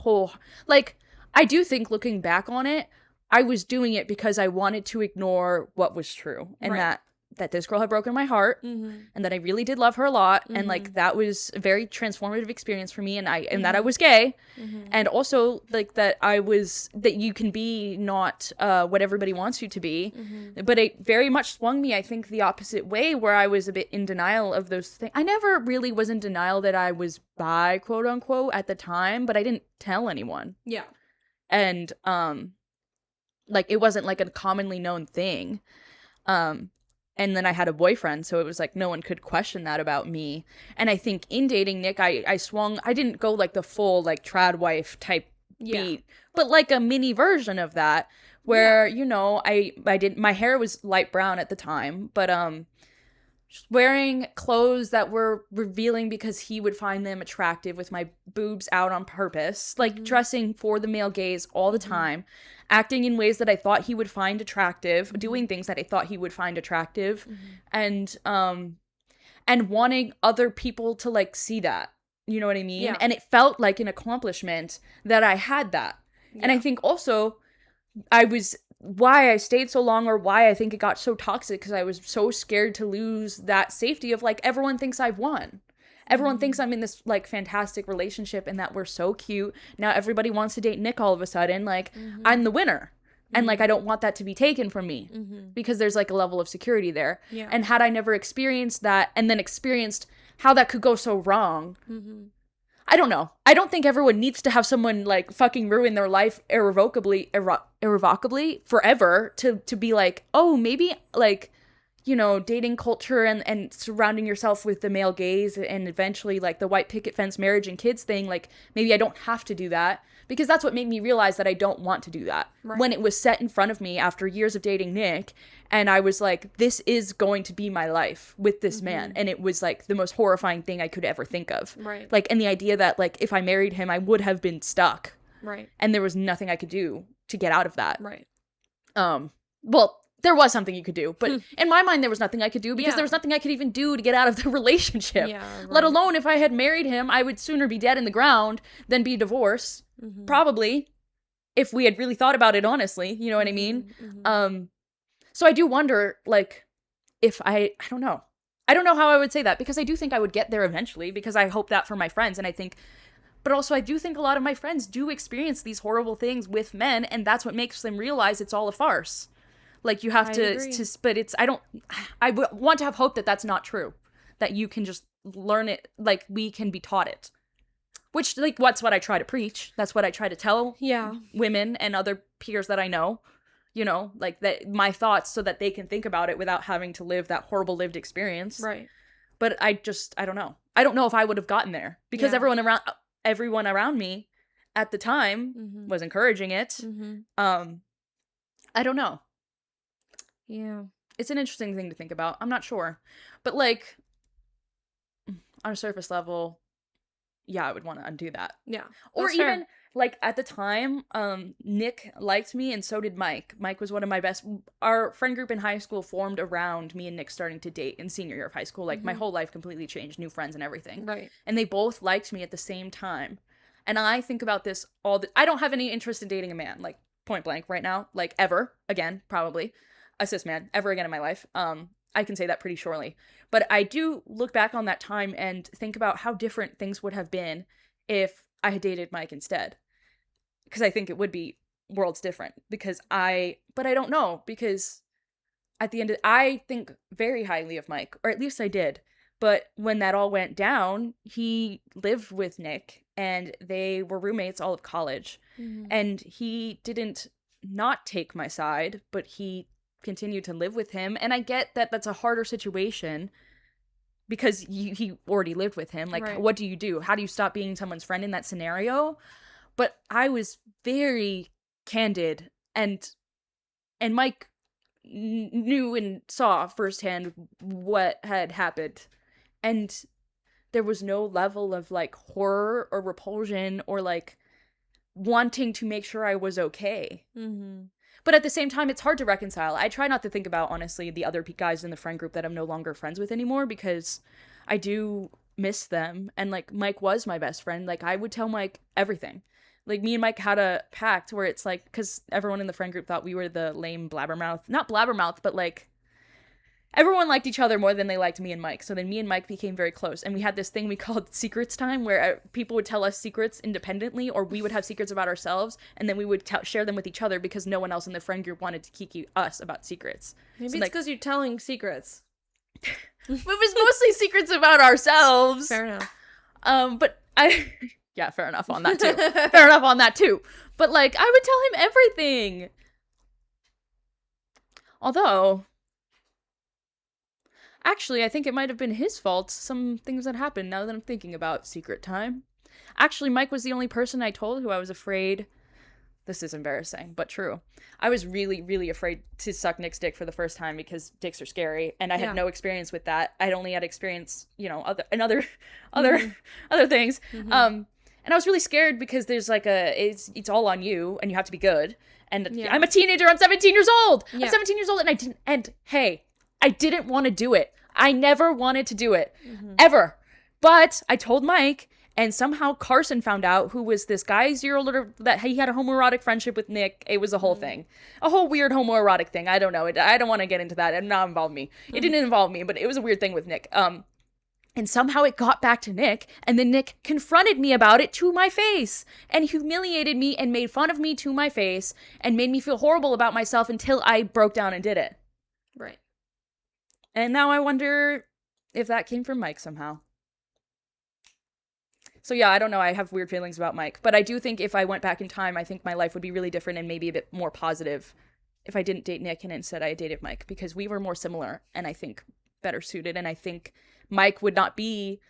like, I do think looking back on it, I was doing it because I wanted to ignore what was true and that this girl had broken my heart and that I really did love her a lot and like that was a very transformative experience for me and that I was gay and also like that you can be not what everybody wants you to be, but it very much swung me, I think, the opposite way where I was a bit in denial of those things. I never really was in denial that I was bi, quote unquote, at the time, but I didn't tell anyone. Yeah. And like it wasn't like a commonly known thing. And then I had a boyfriend, so it was like no one could question that about me. And I think in dating Nick, I didn't go like the full like trad wife type beat, but like a mini version of that where, you know, my hair was light brown at the time, but just wearing clothes that were revealing because he would find them attractive with my boobs out on purpose, like dressing for the male gaze all the time, acting in ways that I thought he would find attractive, doing things that I thought he would find attractive, and wanting other people to like see that, you know what I mean? Yeah. And it felt like an accomplishment that I had that. Yeah. And I think also why I stayed so long or why I think it got so toxic because I was so scared to lose that safety of like everyone thinks I've won. Everyone thinks I'm in this like fantastic relationship and that we're so cute. Now everybody wants to date Nick all of a sudden. Like I'm the winner. And like I don't want that to be taken from me because there's like a level of security there. Yeah. And had I never experienced that and then experienced how that could go so wrong, I don't know. I don't think everyone needs to have someone like fucking ruin their life irrevocably forever to be like, oh, maybe like, you know, dating culture and surrounding yourself with the male gaze and eventually like the white picket fence marriage and kids thing, like maybe I don't have to do that, because that's what made me realize that I don't want to do that. Right. When it was set in front of me after years of dating Nick and I was like, this is going to be my life with this man, and it was like the most horrifying thing I could ever think of. Right. Like, and the idea that like if I married him I would have been stuck. Right. And there was nothing I could do to get out of that. Right. Well, there was something you could do, but in my mind, there was nothing I could do because there was nothing I could even do to get out of the relationship. Yeah, right. Let alone if I had married him, I would sooner be dead in the ground than be divorced. Probably, if we had really thought about it honestly, you know what I mean? So I do wonder, like, if I don't know. I don't know how I would say that, because I do think I would get there eventually, because I hope that for my friends, and I think, but also I do think a lot of my friends do experience these horrible things with men, and that's what makes them realize it's all a farce. Like, you have to but it's, I want to have hope that that's not true. That you can just learn it, like, we can be taught it. Which, like, that's what I try to preach. That's what I try to tell women and other peers that I know, you know, like, that my thoughts so that they can think about it without having to live that horrible lived experience. Right. But I don't know. I don't know if I would have gotten there because everyone around me at the time was encouraging it. I don't know. Yeah. It's an interesting thing to think about. I'm not sure. But, like, on a surface level, yeah, I would want to undo that. Yeah. Or even, like, at the time, Nick liked me and so did Mike. Mike was one of my best. Our friend group in high school formed around me and Nick starting to date in senior year of high school. Like, my whole life completely changed, new friends and everything. Right. And they both liked me at the same time. And I think about this I don't have any interest in dating a man, like, point blank right now. Like, ever again, probably. A cis man, ever again in my life. I can say that pretty surely. But I do look back on that time and think about how different things would have been if I had dated Mike instead. Because I think it would be worlds different. But I don't know. Because at the end I think very highly of Mike. Or at least I did. But when that all went down, he lived with Nick. And they were roommates all of college. And he didn't not take my side. But he continue to live with him, and I get that that's a harder situation because he already lived with him. Like, what do you do? How do you stop being someone's friend in that scenario? But I was very candid, and Mike knew and saw firsthand what had happened, and there was no level of, like, horror or repulsion or, like, wanting to make sure I was okay. But at the same time, it's hard to reconcile. I try not to think about, honestly, the other guys in the friend group that I'm no longer friends with anymore because I do miss them. And, like, Mike was my best friend. Like, I would tell Mike everything. Like, me and Mike had a pact where it's like, because everyone in the friend group thought we were the lame blabbermouth. Not blabbermouth, but, like, everyone liked each other more than they liked me and Mike. So then me and Mike became very close. And we had this thing we called secrets time where people would tell us secrets independently, or we would have secrets about ourselves. And then we would share them with each other because no one else in the friend group wanted to kiki us about secrets. Maybe it's because you're telling secrets. It was mostly secrets about ourselves. Fair enough. But yeah, fair enough on that too. Fair enough on that too. But, like, I would tell him everything. Although, actually, I think it might have been his fault, some things that happened now that I'm thinking about secret time. Actually, Mike was the only person I told who I was afraid. This is embarrassing, but true. I was really, really afraid to suck Nick's dick for the first time because dicks are scary, and I had no experience with that. I'd only had experience, you know, other things. And I was really scared because there's, like, it's all on you, and you have to be good. And I'm a teenager. I'm 17 years old. I'm 17 years old, and hey, I didn't want to do it. I never wanted to do it. Ever. But I told Mike, and somehow Carson found out, who was this guy 0 year older, that he had a homoerotic friendship with Nick. It was a whole thing. A whole weird homoerotic thing. I don't know. I don't want to get into that. It did not involve me. It didn't involve me, but it was a weird thing with Nick. And somehow it got back to Nick, and then Nick confronted me about it to my face, and humiliated me and made fun of me to my face, and made me feel horrible about myself until I broke down and did it. Right. And now I wonder if that came from Mike somehow. So yeah, I don't know. I have weird feelings about Mike. But I do think if I went back in time, I think my life would be really different and maybe a bit more positive if I didn't date Nick and instead I dated Mike. Because we were more similar and I think better suited. And I think Mike would not be...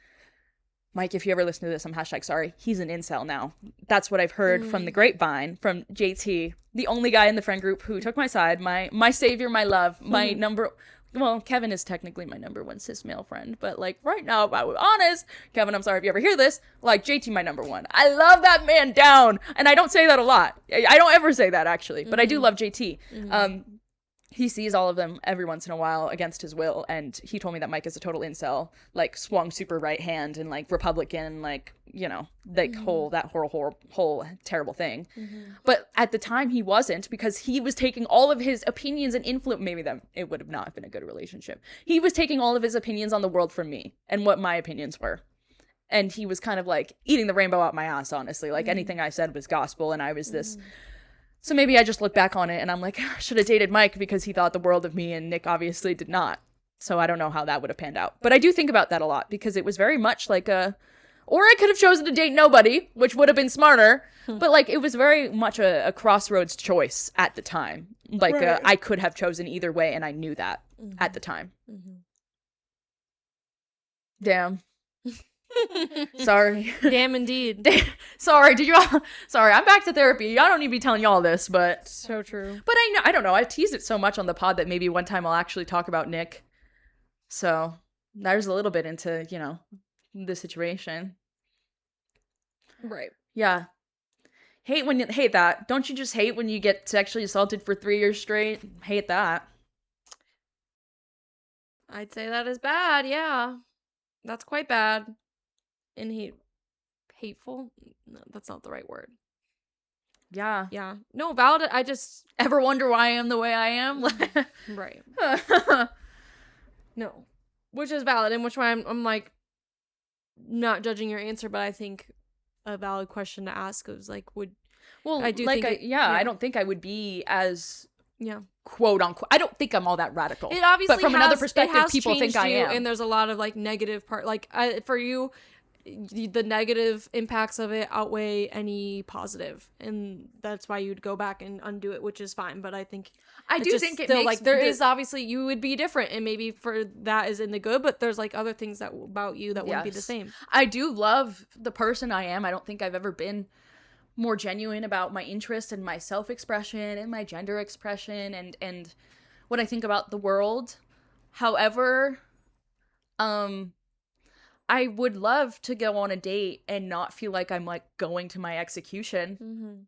Mike, if you ever listen to this, I'm #sorry. He's an incel now. That's what I've heard from the grapevine, from JT, the only guy in the friend group who took my side, my savior, my love, my number... Well, Kevin is technically my #1 cis male friend, but, like, right now, if I was honest, Kevin, I'm sorry if you ever hear this, like, JT, my #1. I love that man down, and I don't say that a lot. I don't ever say that, actually, but I do love JT. He sees all of them every once in a while against his will, and he told me that Mike is a total incel, like, swung super right hand, and, like, Republican, like, you know, like, whole terrible thing. But at the time, he wasn't, because he was taking all of his opinions and influence, maybe it would have not been a good relationship. He was taking all of his opinions on the world from me, and what my opinions were. And he was kind of, like, eating the rainbow out my ass, honestly. Like, anything I said was gospel, and I was this... So maybe I just look back on it and I'm like, I should have dated Mike because he thought the world of me, and Nick obviously did not. So I don't know how that would have panned out. But I do think about that a lot because it was very much like or I could have chosen to date nobody, which would have been smarter. But like, it was very much a crossroads choice at the time. Like, Right. I could have chosen either way, and I knew that at the time. Damn. Sorry. Damn, indeed. Sorry, sorry, I'm back to therapy. I don't need to be telling y'all this, but. So true. But I don't know. I teased it so much on the pod that maybe one time I'll actually talk about Nick. So, there's a little bit into, the situation. Right. Yeah. Hate that. Don't you just hate when you get sexually assaulted for 3 years straight? Hate that. I'd say that is bad, yeah. That's quite bad. And hateful? No, that's not the right word. Yeah. Yeah. No, valid. I just... Ever wonder why I am the way I am? Right. No. Which is valid, and which why I'm like, not judging your answer, but I think a valid question to ask is like, I do like, think I don't think I would be as quote unquote. I don't think I'm all that radical. It obviously, but from another perspective, people think I am. And there's a lot of like negative part. Like for you, the negative impacts of it outweigh any positive, and that's why you'd go back and undo it, which is fine. But I think I do think it makes like there is obviously you would be different, and maybe for that is in the good, but there's like other things that about you that wouldn't be the same. I do love the person I am. I don't think I've ever been more genuine about my interest and my self-expression and my gender expression and what I think about the world. However, I would love to go on a date and not feel like I'm like going to my execution.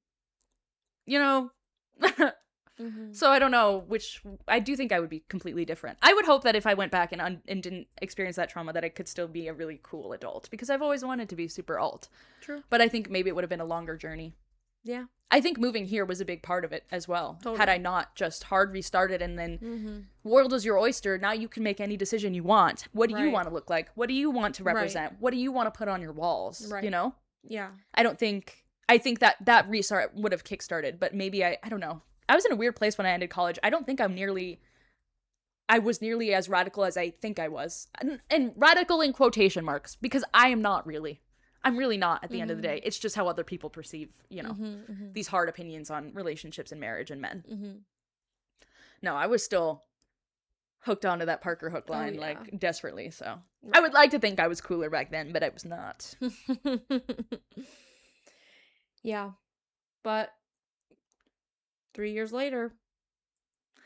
So I don't know, which I do think I would be completely different. I would hope that if I went back and didn't experience that trauma, that I could still be a really cool adult, because I've always wanted to be super alt. True. But I think maybe it would have been a longer journey. Yeah. I think moving here was a big part of it as well. Totally. Had I not just hard restarted and then world is your oyster, now you can make any decision you want. What do you want to look like? What do you want to represent? What do you want to put on your walls? Right. Yeah. I think that restart would have kickstarted, but maybe I don't know. I was in a weird place when I ended college. I don't think I was nearly as radical as I think I was. And radical in quotation marks, because I am not really. I'm really not at the end of the day. It's just how other people perceive, these hard opinions on relationships and marriage and men. No, I was still hooked onto that Parker hook line, like, desperately, so. Right. I would like to think I was cooler back then, but I was not. Yeah. But 3 years later,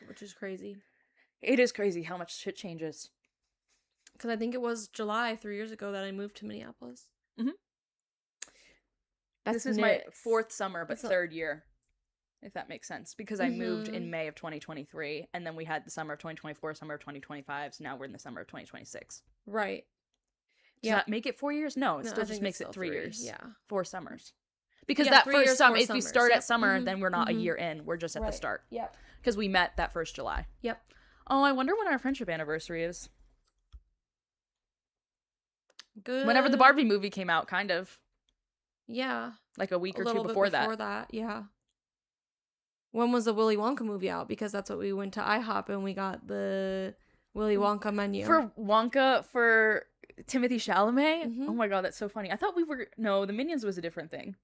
which is crazy. It is crazy how much shit changes. Because I think it was July 3 years ago that I moved to Minneapolis. This is my fourth summer, but third year, if that makes sense. Because I moved in May of 2023, and then we had the summer of 2024, summer of 2025, so now we're in the summer of 2026. Right. Does that make it 4 years? No, it still just makes it 3 years. Yeah. 4 summers. Because that first summer, if you start at summer, then we're not a year in. We're just at the start. Yep. Because we met that first July. Yep. Oh, I wonder when our friendship anniversary is. Good. Whenever the Barbie movie came out, kind of. Yeah. Like a week or two before that. Yeah. When was the Willy Wonka movie out? Because that's what we went to IHOP and we got the Willy Wonka menu. For Wonka, for Timothée Chalamet? Oh my god, that's so funny. I thought the Minions was a different thing.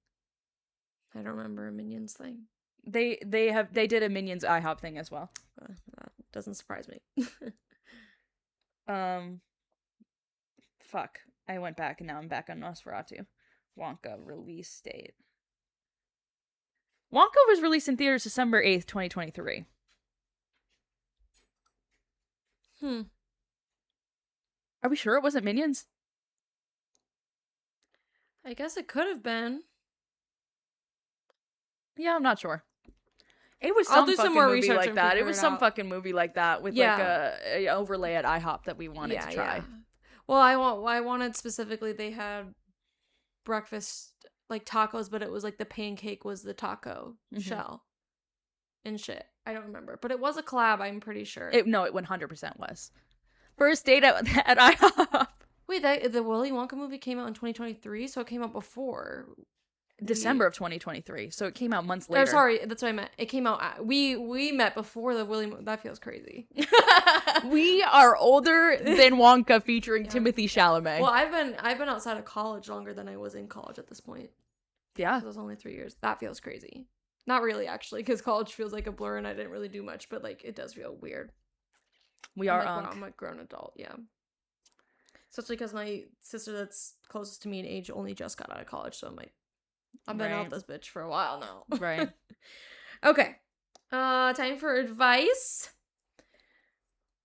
I don't remember a Minions thing. They did a Minions IHOP thing as well. That doesn't surprise me. Fuck. I went back and now I'm back on Nosferatu. Wonka release date. Wonka was released in theaters December 8th, 2023. Are we sure it wasn't Minions? I guess it could have been. Yeah, I'm not sure. It was some fucking movie like that. It was some fucking movie like that with like a overlay at IHOP that we wanted to try. Yeah. Well, I wanted specifically, they had breakfast like tacos, but it was like the pancake was the taco shell and shit. I don't remember, but it was a collab, I'm pretty sure. It 100% was. First date at IHOP. Wait, the Willy Wonka movie came out in 2023, so it came out before. December of 2023, so it came out months later. Or sorry, that's what I meant. It came out. We met before the William. That feels crazy. We are older than Wonka featuring Timothy Chalamet. Well, I've been outside of college longer than I was in college at this point. Yeah, it was only 3 years. That feels crazy. Not really, actually, because college feels like a blur, and I didn't really do much. But like, it does feel weird. We are. I'm a grown adult. Yeah. Especially because my sister that's closest to me in age only just got out of college, so I've been out this bitch for a while now. Right. Okay. Time for advice.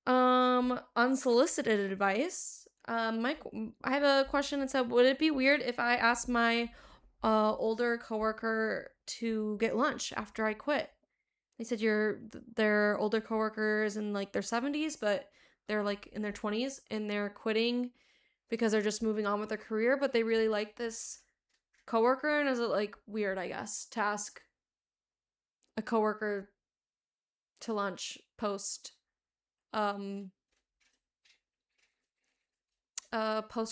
Unsolicited advice. Mike, I have a question that said, would it be weird if I asked my older coworker to get lunch after I quit? They said they're older coworkers in like their 70s, but they're like in their 20s and they're quitting because they're just moving on with their career, but they really like this coworker. And is it like weird, I guess, to ask a coworker to lunch post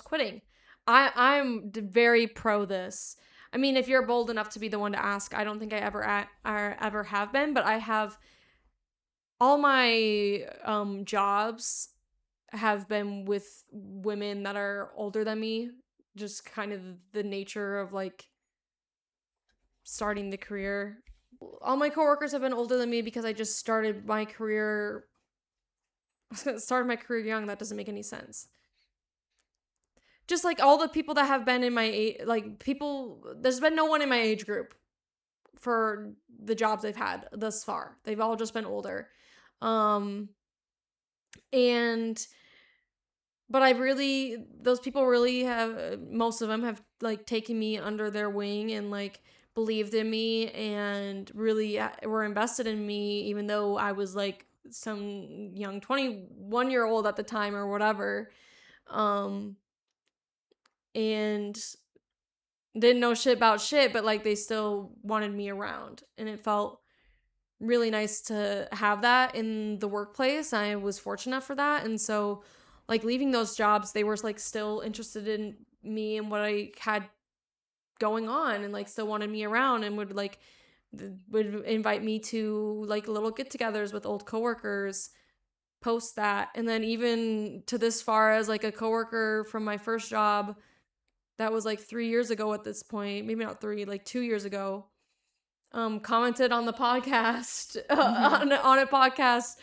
quitting? I'm very pro this. I mean, if you're bold enough to be the one to ask, I don't think I ever have been, but I have all my jobs have been with women that are older than me, just kind of the nature of like starting the career. All my coworkers have been older than me because I just started my career young. That doesn't make any sense. Just like all the people that have been in my age, like there's been no one in my age group for the jobs I've had thus far. They've all just been older. But those people really have, most of them have like taken me under their wing and like believed in me and really were invested in me, even though I was like some young 21-year-old at the time or whatever. And didn't know shit about shit, but like they still wanted me around, and it felt really nice to have that in the workplace. I was fortunate for that. And so like leaving those jobs, they were like still interested in me and what I had going on, and like still wanted me around, and would invite me to like little get-togethers with old coworkers post that. And then even to this far as like a coworker from my first job that was like 3 years ago at this point, maybe not 3, like 2 years ago, commented on the podcast, on a podcast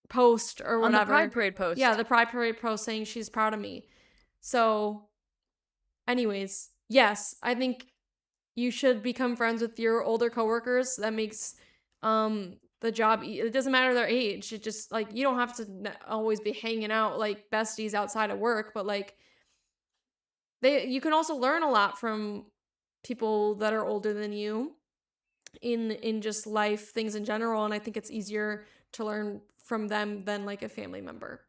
post or whatever. On the Pride Parade post. Yeah, the Pride Parade post saying she's proud of me. So, anyways, yes, I think you should become friends with your older coworkers. That makes the job, it doesn't matter their age. It just like, you don't have to always be hanging out like besties outside of work, but like you can also learn a lot from people that are older than you in just life things in general, and I think it's easier to learn from them than like a family member.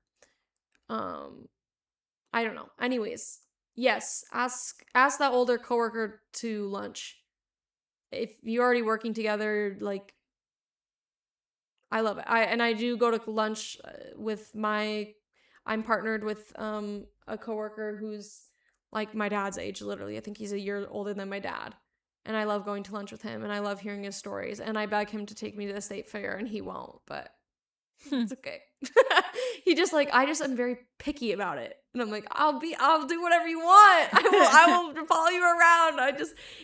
I don't know. Anyways, yes, ask that older coworker to lunch. If you're already working together, like, I love it. I do go to lunch with I'm partnered with a coworker who's like my dad's age, literally. I think he's a year older than my dad. And I love going to lunch with him, and I love hearing his stories. And I beg him to take me to the state fair, and he won't, but it's okay. He just like, I just am very picky about it. And I'm like, I'll do whatever you want. I will follow you around.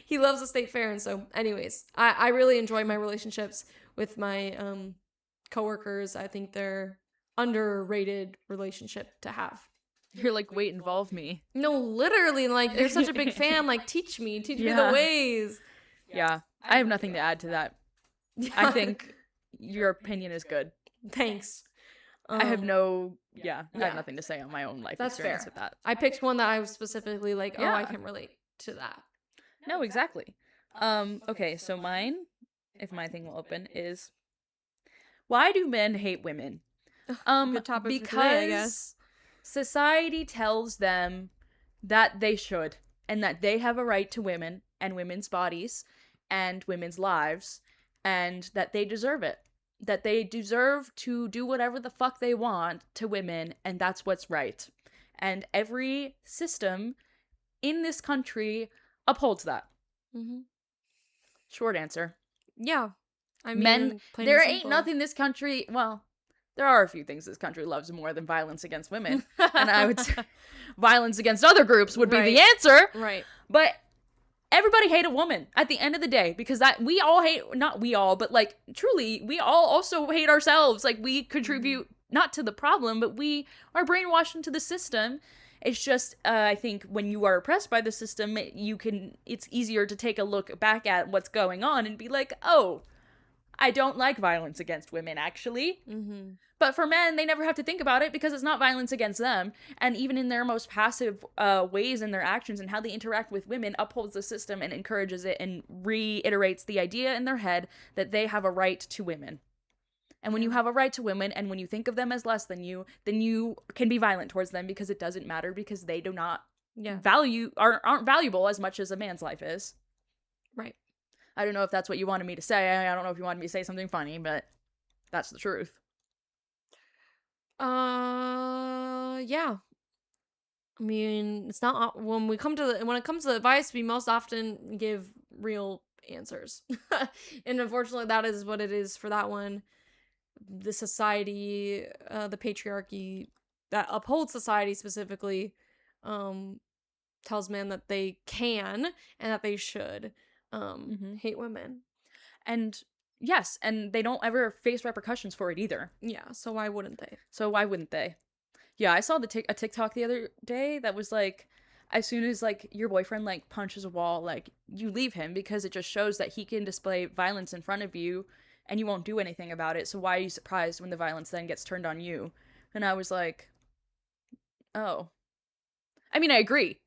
He loves the state fair. And so anyways, I really enjoy my relationships with my coworkers. I think they're underrated relationship to have. You're like, wait, involve me. No, literally, like, you're such a big fan. Like, teach me the ways. Yeah, I have nothing to add to that. Yeah. I think your opinion is good. Thanks. I have nothing to say on my own life experience with that. I picked one that I was specifically like, I can relate to that. No, exactly. Okay, so mine, if my thing will open, is why do men hate women? Good topic because for today, I guess. Society tells them that they should, and that they have a right to women and women's bodies and women's lives, and that they deserve it. That they deserve to do whatever the fuck they want to women, and that's what's right. And every system in this country upholds that. Mm-hmm. Short answer. Yeah. I mean, Men, plain there and ain't simple. nothing this country, well, there are a few things this country loves more than violence against women. And I would say violence against other groups would be the answer. Right. But everybody hate a woman at the end of the day, because that we all hate, not we all, but like truly, we all also hate ourselves. Like we contribute not to the problem, but we are brainwashed into the system. It's just, I think when you are oppressed by the system, it's easier to take a look back at what's going on and be like, oh, I don't like violence against women, actually. Mm-hmm. But for men, they never have to think about it because it's not violence against them. And even in their most passive ways in their actions and how they interact with women, upholds the system and encourages it and reiterates the idea in their head that they have a right to women. And when you have a right to women and when you think of them as less than you, then you can be violent towards them because it doesn't matter, because they do not aren't valuable as much as a man's life is. Right. I don't know if that's what you wanted me to say. I don't know if you wanted me to say something funny, but that's the truth. Yeah. I mean, it's not when it comes to advice, we most often give real answers. And unfortunately, that is what it is for that one. The society, the patriarchy that upholds society specifically, tells men that they can and that they should hate women. And yes, and they don't ever face repercussions for it either. Yeah, so why wouldn't they? Yeah, I saw a TikTok the other day that was like, as soon as like your boyfriend like punches a wall, like you leave him because it just shows that he can display violence in front of you and you won't do anything about it. So why are you surprised when the violence then gets turned on you? And I was like, oh. I mean, I agree,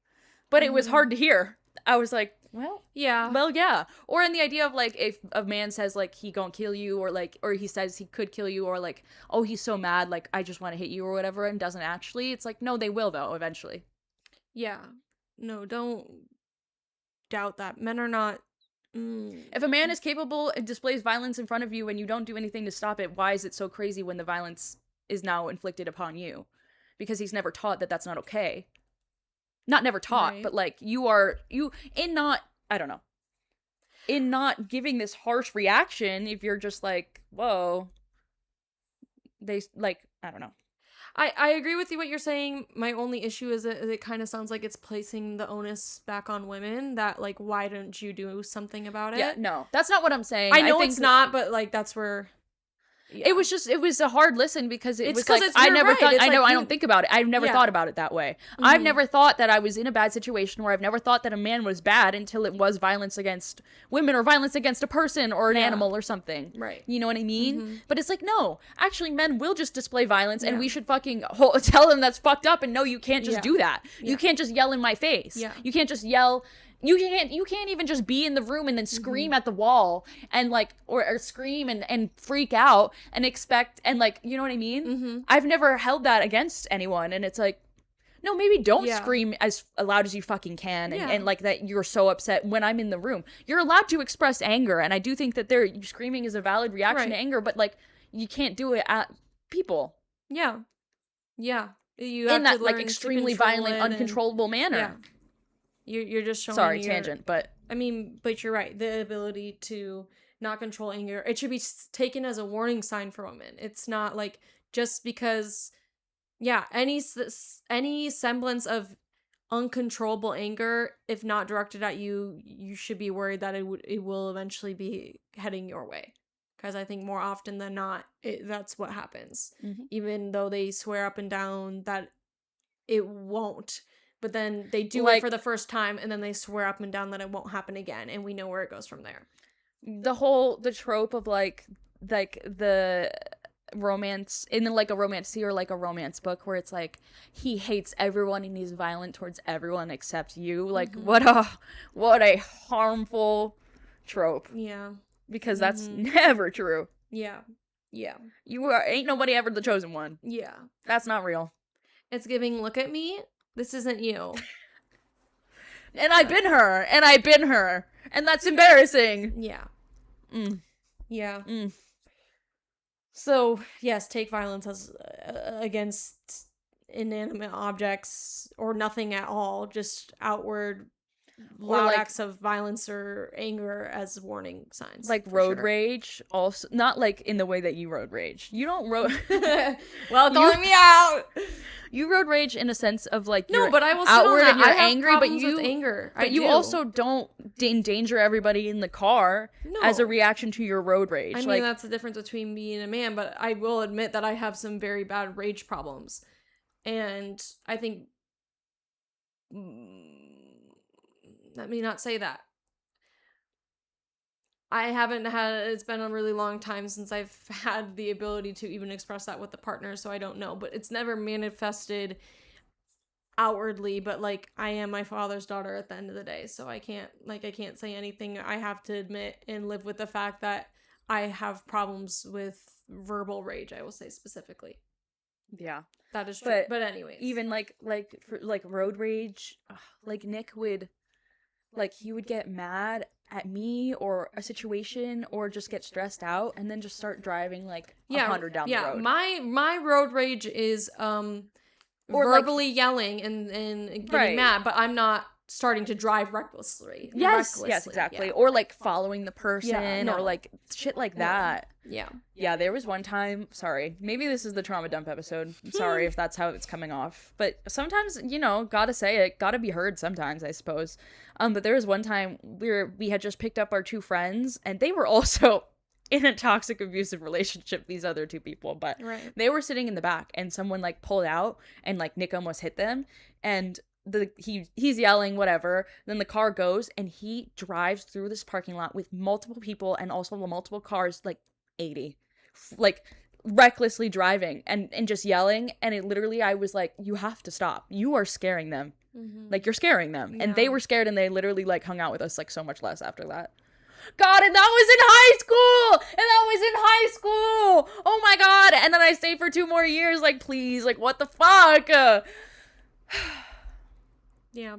but it was hard to hear. I was like, well, yeah. Or in the idea of like, if a man says like he gonna kill you, or he says he could kill you, or like, oh, he's so mad, like I just want to hit you or whatever, and doesn't actually. It's like, no, they will though eventually. Yeah. No, don't doubt that. Men are not. If a man is capable and displays violence in front of you and you don't do anything to stop it, why is it so crazy when the violence is now inflicted upon you? Because he's never taught that that's not okay. Not never taught, right. But like in not giving this harsh reaction, if you're just like, whoa, they like, I don't know. I agree with you what you're saying. My only issue is that it kind of sounds like it's placing the onus back on women, that like, why don't you do something about it? Yeah, no, that's not what I'm saying. I know it's not, but like that's where. Yeah. It was a hard listen because it was like, I never thought, I don't think about it. I've never thought about it that way. Mm-hmm. I've never thought that I was in a bad situation, where I've never thought that a man was bad until it was violence against women or violence against a person or an animal or something. Right. You know what I mean? Mm-hmm. But it's like, no, actually men will just display violence and we should fucking tell them that's fucked up, and no, you can't just do that. Yeah. You can't just yell in my face. Yeah. You can't just yell. You can't even just be in the room and then scream at the wall and like, or scream and freak out and expect, and like, you know what I mean? Mm-hmm. I've never held that against anyone, and it's like, no, maybe don't scream as loud as you fucking can and like that you're so upset when I'm in the room. You're allowed to express anger, and I do think that screaming is a valid reaction to anger, but like, you can't do it at people. Yeah. Yeah. You have in that like extremely violent, uncontrollable manner. Yeah. You're just showing. Sorry, tangent, but I mean, but you're right. The ability to not control anger, it should be taken as a warning sign for women. It's not like just because, any semblance of uncontrollable anger, if not directed at you, you should be worried that it will eventually be heading your way. Because I think more often than not, that's what happens. Mm-hmm. Even though they swear up and down that it won't. But then they do it for the first time, and then they swear up and down that it won't happen again, and we know where it goes from there. The trope of like the romance in like a romance or like a romance book where it's like he hates everyone and he's violent towards everyone except you. Like what a harmful trope. Yeah. Because that's never true. Yeah. Yeah. Ain't nobody ever the chosen one. Yeah. That's not real. It's giving, look at me. This isn't you. And I've been her. And that's embarrassing. Yeah. Yeah. So, yes, take violence as against inanimate objects or nothing at all. Just outward loud like, acts of violence or anger as warning signs. Like road rage, also not like in the way that you road rage. You don't road. Well, calling me out. You road rage in a sense of like no, you're but I will outward that. and you're I have angry, but problems you with anger. But you also don't endanger everybody in the car as a reaction to your road rage. I mean, that's the difference between me and a man. But I will admit that I have some very bad rage problems, and I think. Let me not say that. I haven't had, it's been a really long time since I've had the ability to even express that with the partner, so I don't know. But it's never manifested outwardly, but like I am my father's daughter at the end of the day, so I can't say anything. I have to admit and live with the fact that I have problems with verbal rage, I will say specifically. Yeah. That is true. But anyways. Even for road rage, like Nick would, like he would get mad at me or a situation or just get stressed out and then just start driving like 100 down the road. My road rage is or verbally yelling and getting mad, but I'm not starting to drive recklessly. Yes, exactly. Yeah. Or like following the person or like shit like that. Yeah. Yeah, there was one time, sorry, maybe this is the trauma dump episode. I'm sorry if that's how it's coming off. But sometimes, gotta say it, gotta be heard sometimes, I suppose. But there was one time we had just picked up our two friends and they were also in a toxic abusive relationship, these other two people, but they were sitting in the back and someone like pulled out and like Nick almost hit them and he's yelling whatever, then the car goes and he drives through this parking lot with multiple people and also multiple cars like 80, like recklessly driving and just yelling, and it literally, I was like, you have to stop, you are scaring them. Like you're scaring them. And they were scared and they literally like hung out with us like so much less after that. God, and that was in high school. Oh my God. And then I stayed for 2 more years. Like, please, like, what the fuck? Yeah.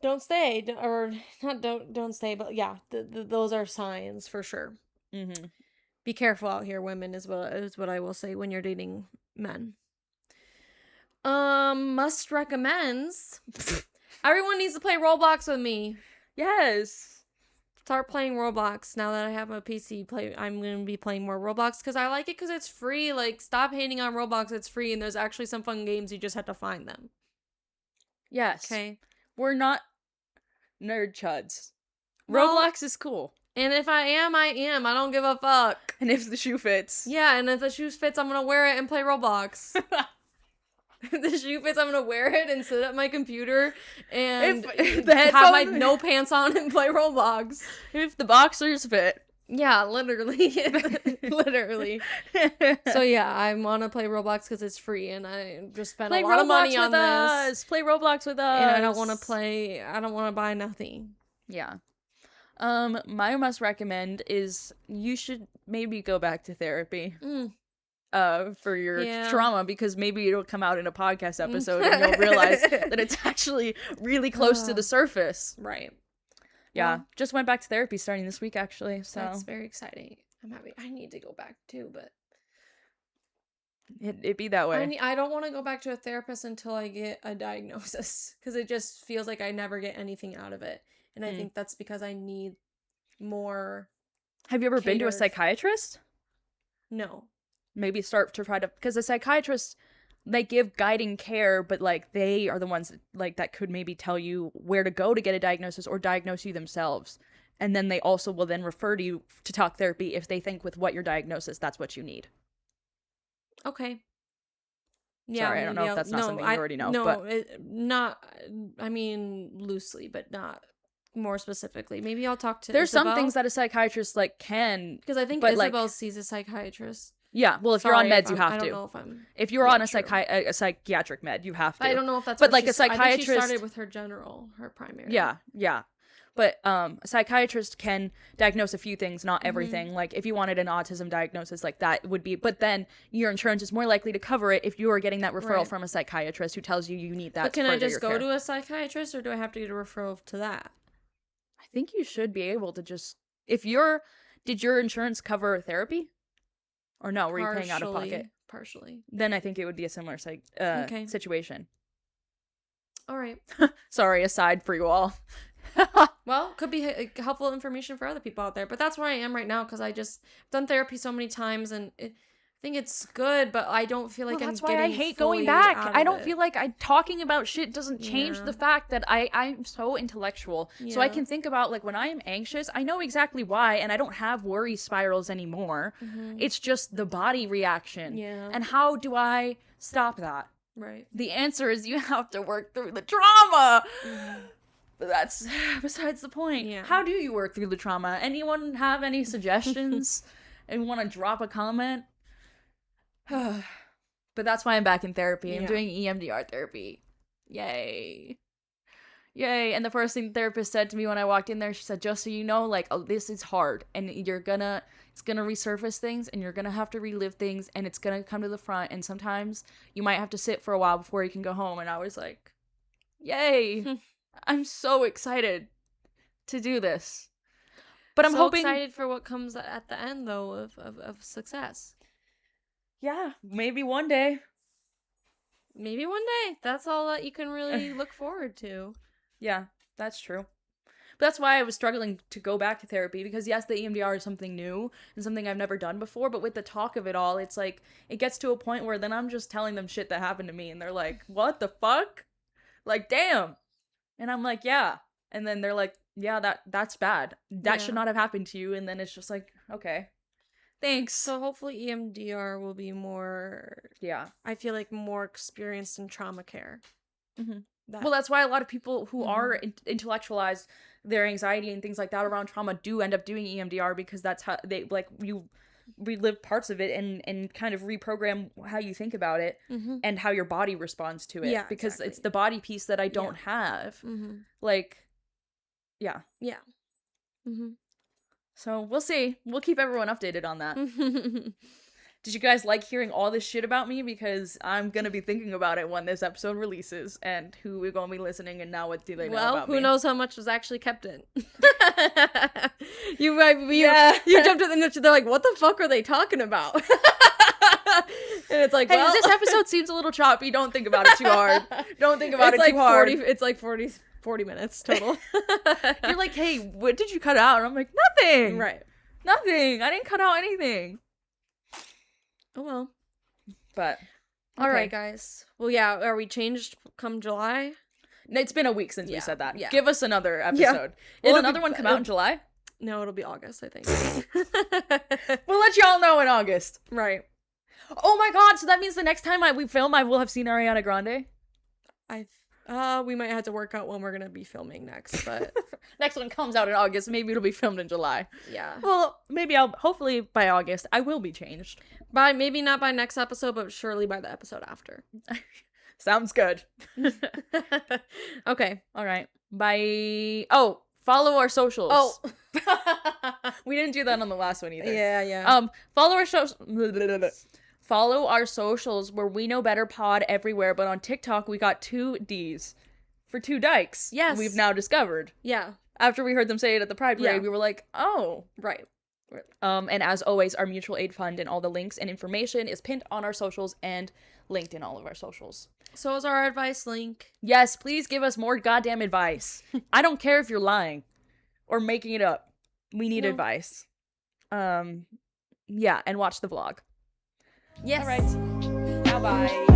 Don't stay, or not. Don't stay, but yeah, those are signs for sure. Mm-hmm. Be careful out here, women. Is what I will say when you're dating men. Must recommends. Everyone needs to play Roblox with me. Yes. Start playing Roblox now that I have a PC. I'm gonna be playing more Roblox because I like it because it's free. Like, stop hating on Roblox. It's free and there's actually some fun games. You just have to find them. Yes. Okay. We're not nerd chuds. Roblox is cool. And if I am, I am. I don't give a fuck. And if the shoe fits. Yeah, and if the shoe fits, I'm gonna wear it and play Roblox. If the shoe fits, I'm gonna wear it and sit at my computer and have my no pants on and play Roblox. If the boxers fit. Yeah, literally. Literally. So yeah, I want to play Roblox because it's free and I just spent a lot of money on this. Play Roblox with us. And I don't want to buy nothing. Yeah. My must recommend is you should maybe go back to therapy. For your trauma, because maybe it'll come out in a podcast episode and you'll realize that it's actually really close to the surface. Right. Yeah. Well, just went back to therapy starting this week, actually. So that's very exciting. I'm happy. I need to go back too, but it be that way. I don't want to go back to a therapist until I get a diagnosis because it just feels like I never get anything out of it. And I think that's because I need more. Have you ever been to a psychiatrist? No. Maybe start to try to, because a psychiatrist, they give guiding care, but like they are the ones that could maybe tell you where to go to get a diagnosis or diagnose you themselves. And then they also will then refer to you to talk therapy if they think with what your diagnosis, that's what you need. Okay. Yeah, sorry, I don't know if that's not something you already know. No, but I mean, loosely, but not more specifically. Maybe I'll talk to There's Isabel. some things that a psychiatrist because because I think Isabel sees a psychiatrist. Yeah, well, if you're on meds, you have to. I don't know if I'm. If you're on a psychiatric med, you have to. I don't know if that's. But like a psychiatrist, I think she started with her primary. Yeah. But a psychiatrist can diagnose a few things, not everything. Mm-hmm. Like if you wanted an autism diagnosis, like that would be. But then your insurance is more likely to cover it if you are getting that referral from a psychiatrist who tells you need that. But can I just go to a psychiatrist, or do I have to get a referral to that? I think you should be able to just. Did your insurance cover therapy? Or no, were you paying out of pocket? Partially. Then I think it would be a similar situation. All right. Sorry, aside for you all. Well, could be helpful information for other people out there, but that's where I am right now because I just done therapy so many times and I think it's good, but I don't feel like that's I'm why getting I hate fully going back. out I of don't it. feel like talking about shit doesn't change Yeah. the fact that I'm so intellectual. So I Yeah. can think about, like, when I am anxious, I know exactly why, and I don't have worry spirals anymore. It's just the body reaction. Yeah. And how do I stop that? Right. The answer is you have to work through the trauma. But that's besides the point. Yeah. How do you work through the trauma? Anyone have any suggestions? And want to drop a comment? But that's why I'm back in therapy. I'm doing EMDR therapy. Yay. Yay. And the first thing the therapist said to me when I walked in there, she said, just so you know, like, oh, this is hard. And it's gonna resurface things, and you're gonna have to relive things, and it's gonna come to the front. And sometimes you might have to sit for a while before you can go home. And I was like, yay. I'm so excited to do this. But I'm hoping... excited for what comes at the end, though, of success. Yeah, maybe one day. Maybe one day. That's all that you can really look forward to. Yeah, that's true. But that's why I was struggling to go back to therapy, because yes, the EMDR is something new and something I've never done before, but with the talk of it all, it's like, it gets to a point where then I'm just telling them shit that happened to me, and they're like, what the fuck? Like, damn. And I'm like, yeah. And then they're like, yeah, that's bad. That should not have happened to you. And then it's just like, okay. Thanks. So hopefully EMDR will be more... Yeah. I feel like more experienced in trauma care. Well, that's why a lot of people who are intellectualized their anxiety and things like that around trauma do end up doing EMDR, because that's how they, like, you relive parts of it and kind of reprogram how you think about it and how your body responds to it. Yeah, because exactly. it's the body piece that I don't have. Like, yeah. Yeah. So we'll see. We'll keep everyone updated on that. Did you guys like hearing all this shit about me? Because I'm going to be thinking about it when this episode releases, and who is going to be listening, and now what do they know about me? Well, who knows how much was actually kept in. You jumped in and they're like, what the fuck are they talking about? And it's like, hey, well, this episode seems a little choppy. Don't think about it too hard. Don't think about it too hard. It's like 40 minutes total. You're like, hey, what did you cut out? And I'm like, nothing. Right. Nothing. I didn't cut out anything. Oh, well. But. Okay. All right, guys. Well, yeah, are we changed come July? It's been a week since we said that. Yeah. Give us another episode. Will another one come out in July? No, it'll be August, I think. We'll let y'all know in August. Right. Oh my god, so that means the next time we film, I will have seen Ariana Grande? We might have to work out when we're gonna be filming next, but... Next one comes out in August. Maybe it'll be filmed in July. Yeah. Well, hopefully by August, I will be changed. Maybe not by next episode, but surely by the episode after. Sounds good. Okay. All right. Bye. Oh, follow our socials. Oh. We didn't do that on the last one either. Yeah. Follow our Follow our socials. We're We Know Better Pod everywhere, but on TikTok we got 2 Ds for 2 dykes. Yes. We've now discovered. Yeah. After we heard them say it at the Pride Parade, we were like, oh. Right. And as always, our mutual aid fund and all the links and information is pinned on our socials and linked in all of our socials. So is our advice link. Yes, please give us more goddamn advice. I don't care if you're lying or making it up. We need advice. Yeah, and watch the vlog. Yes. All right. Bye-bye.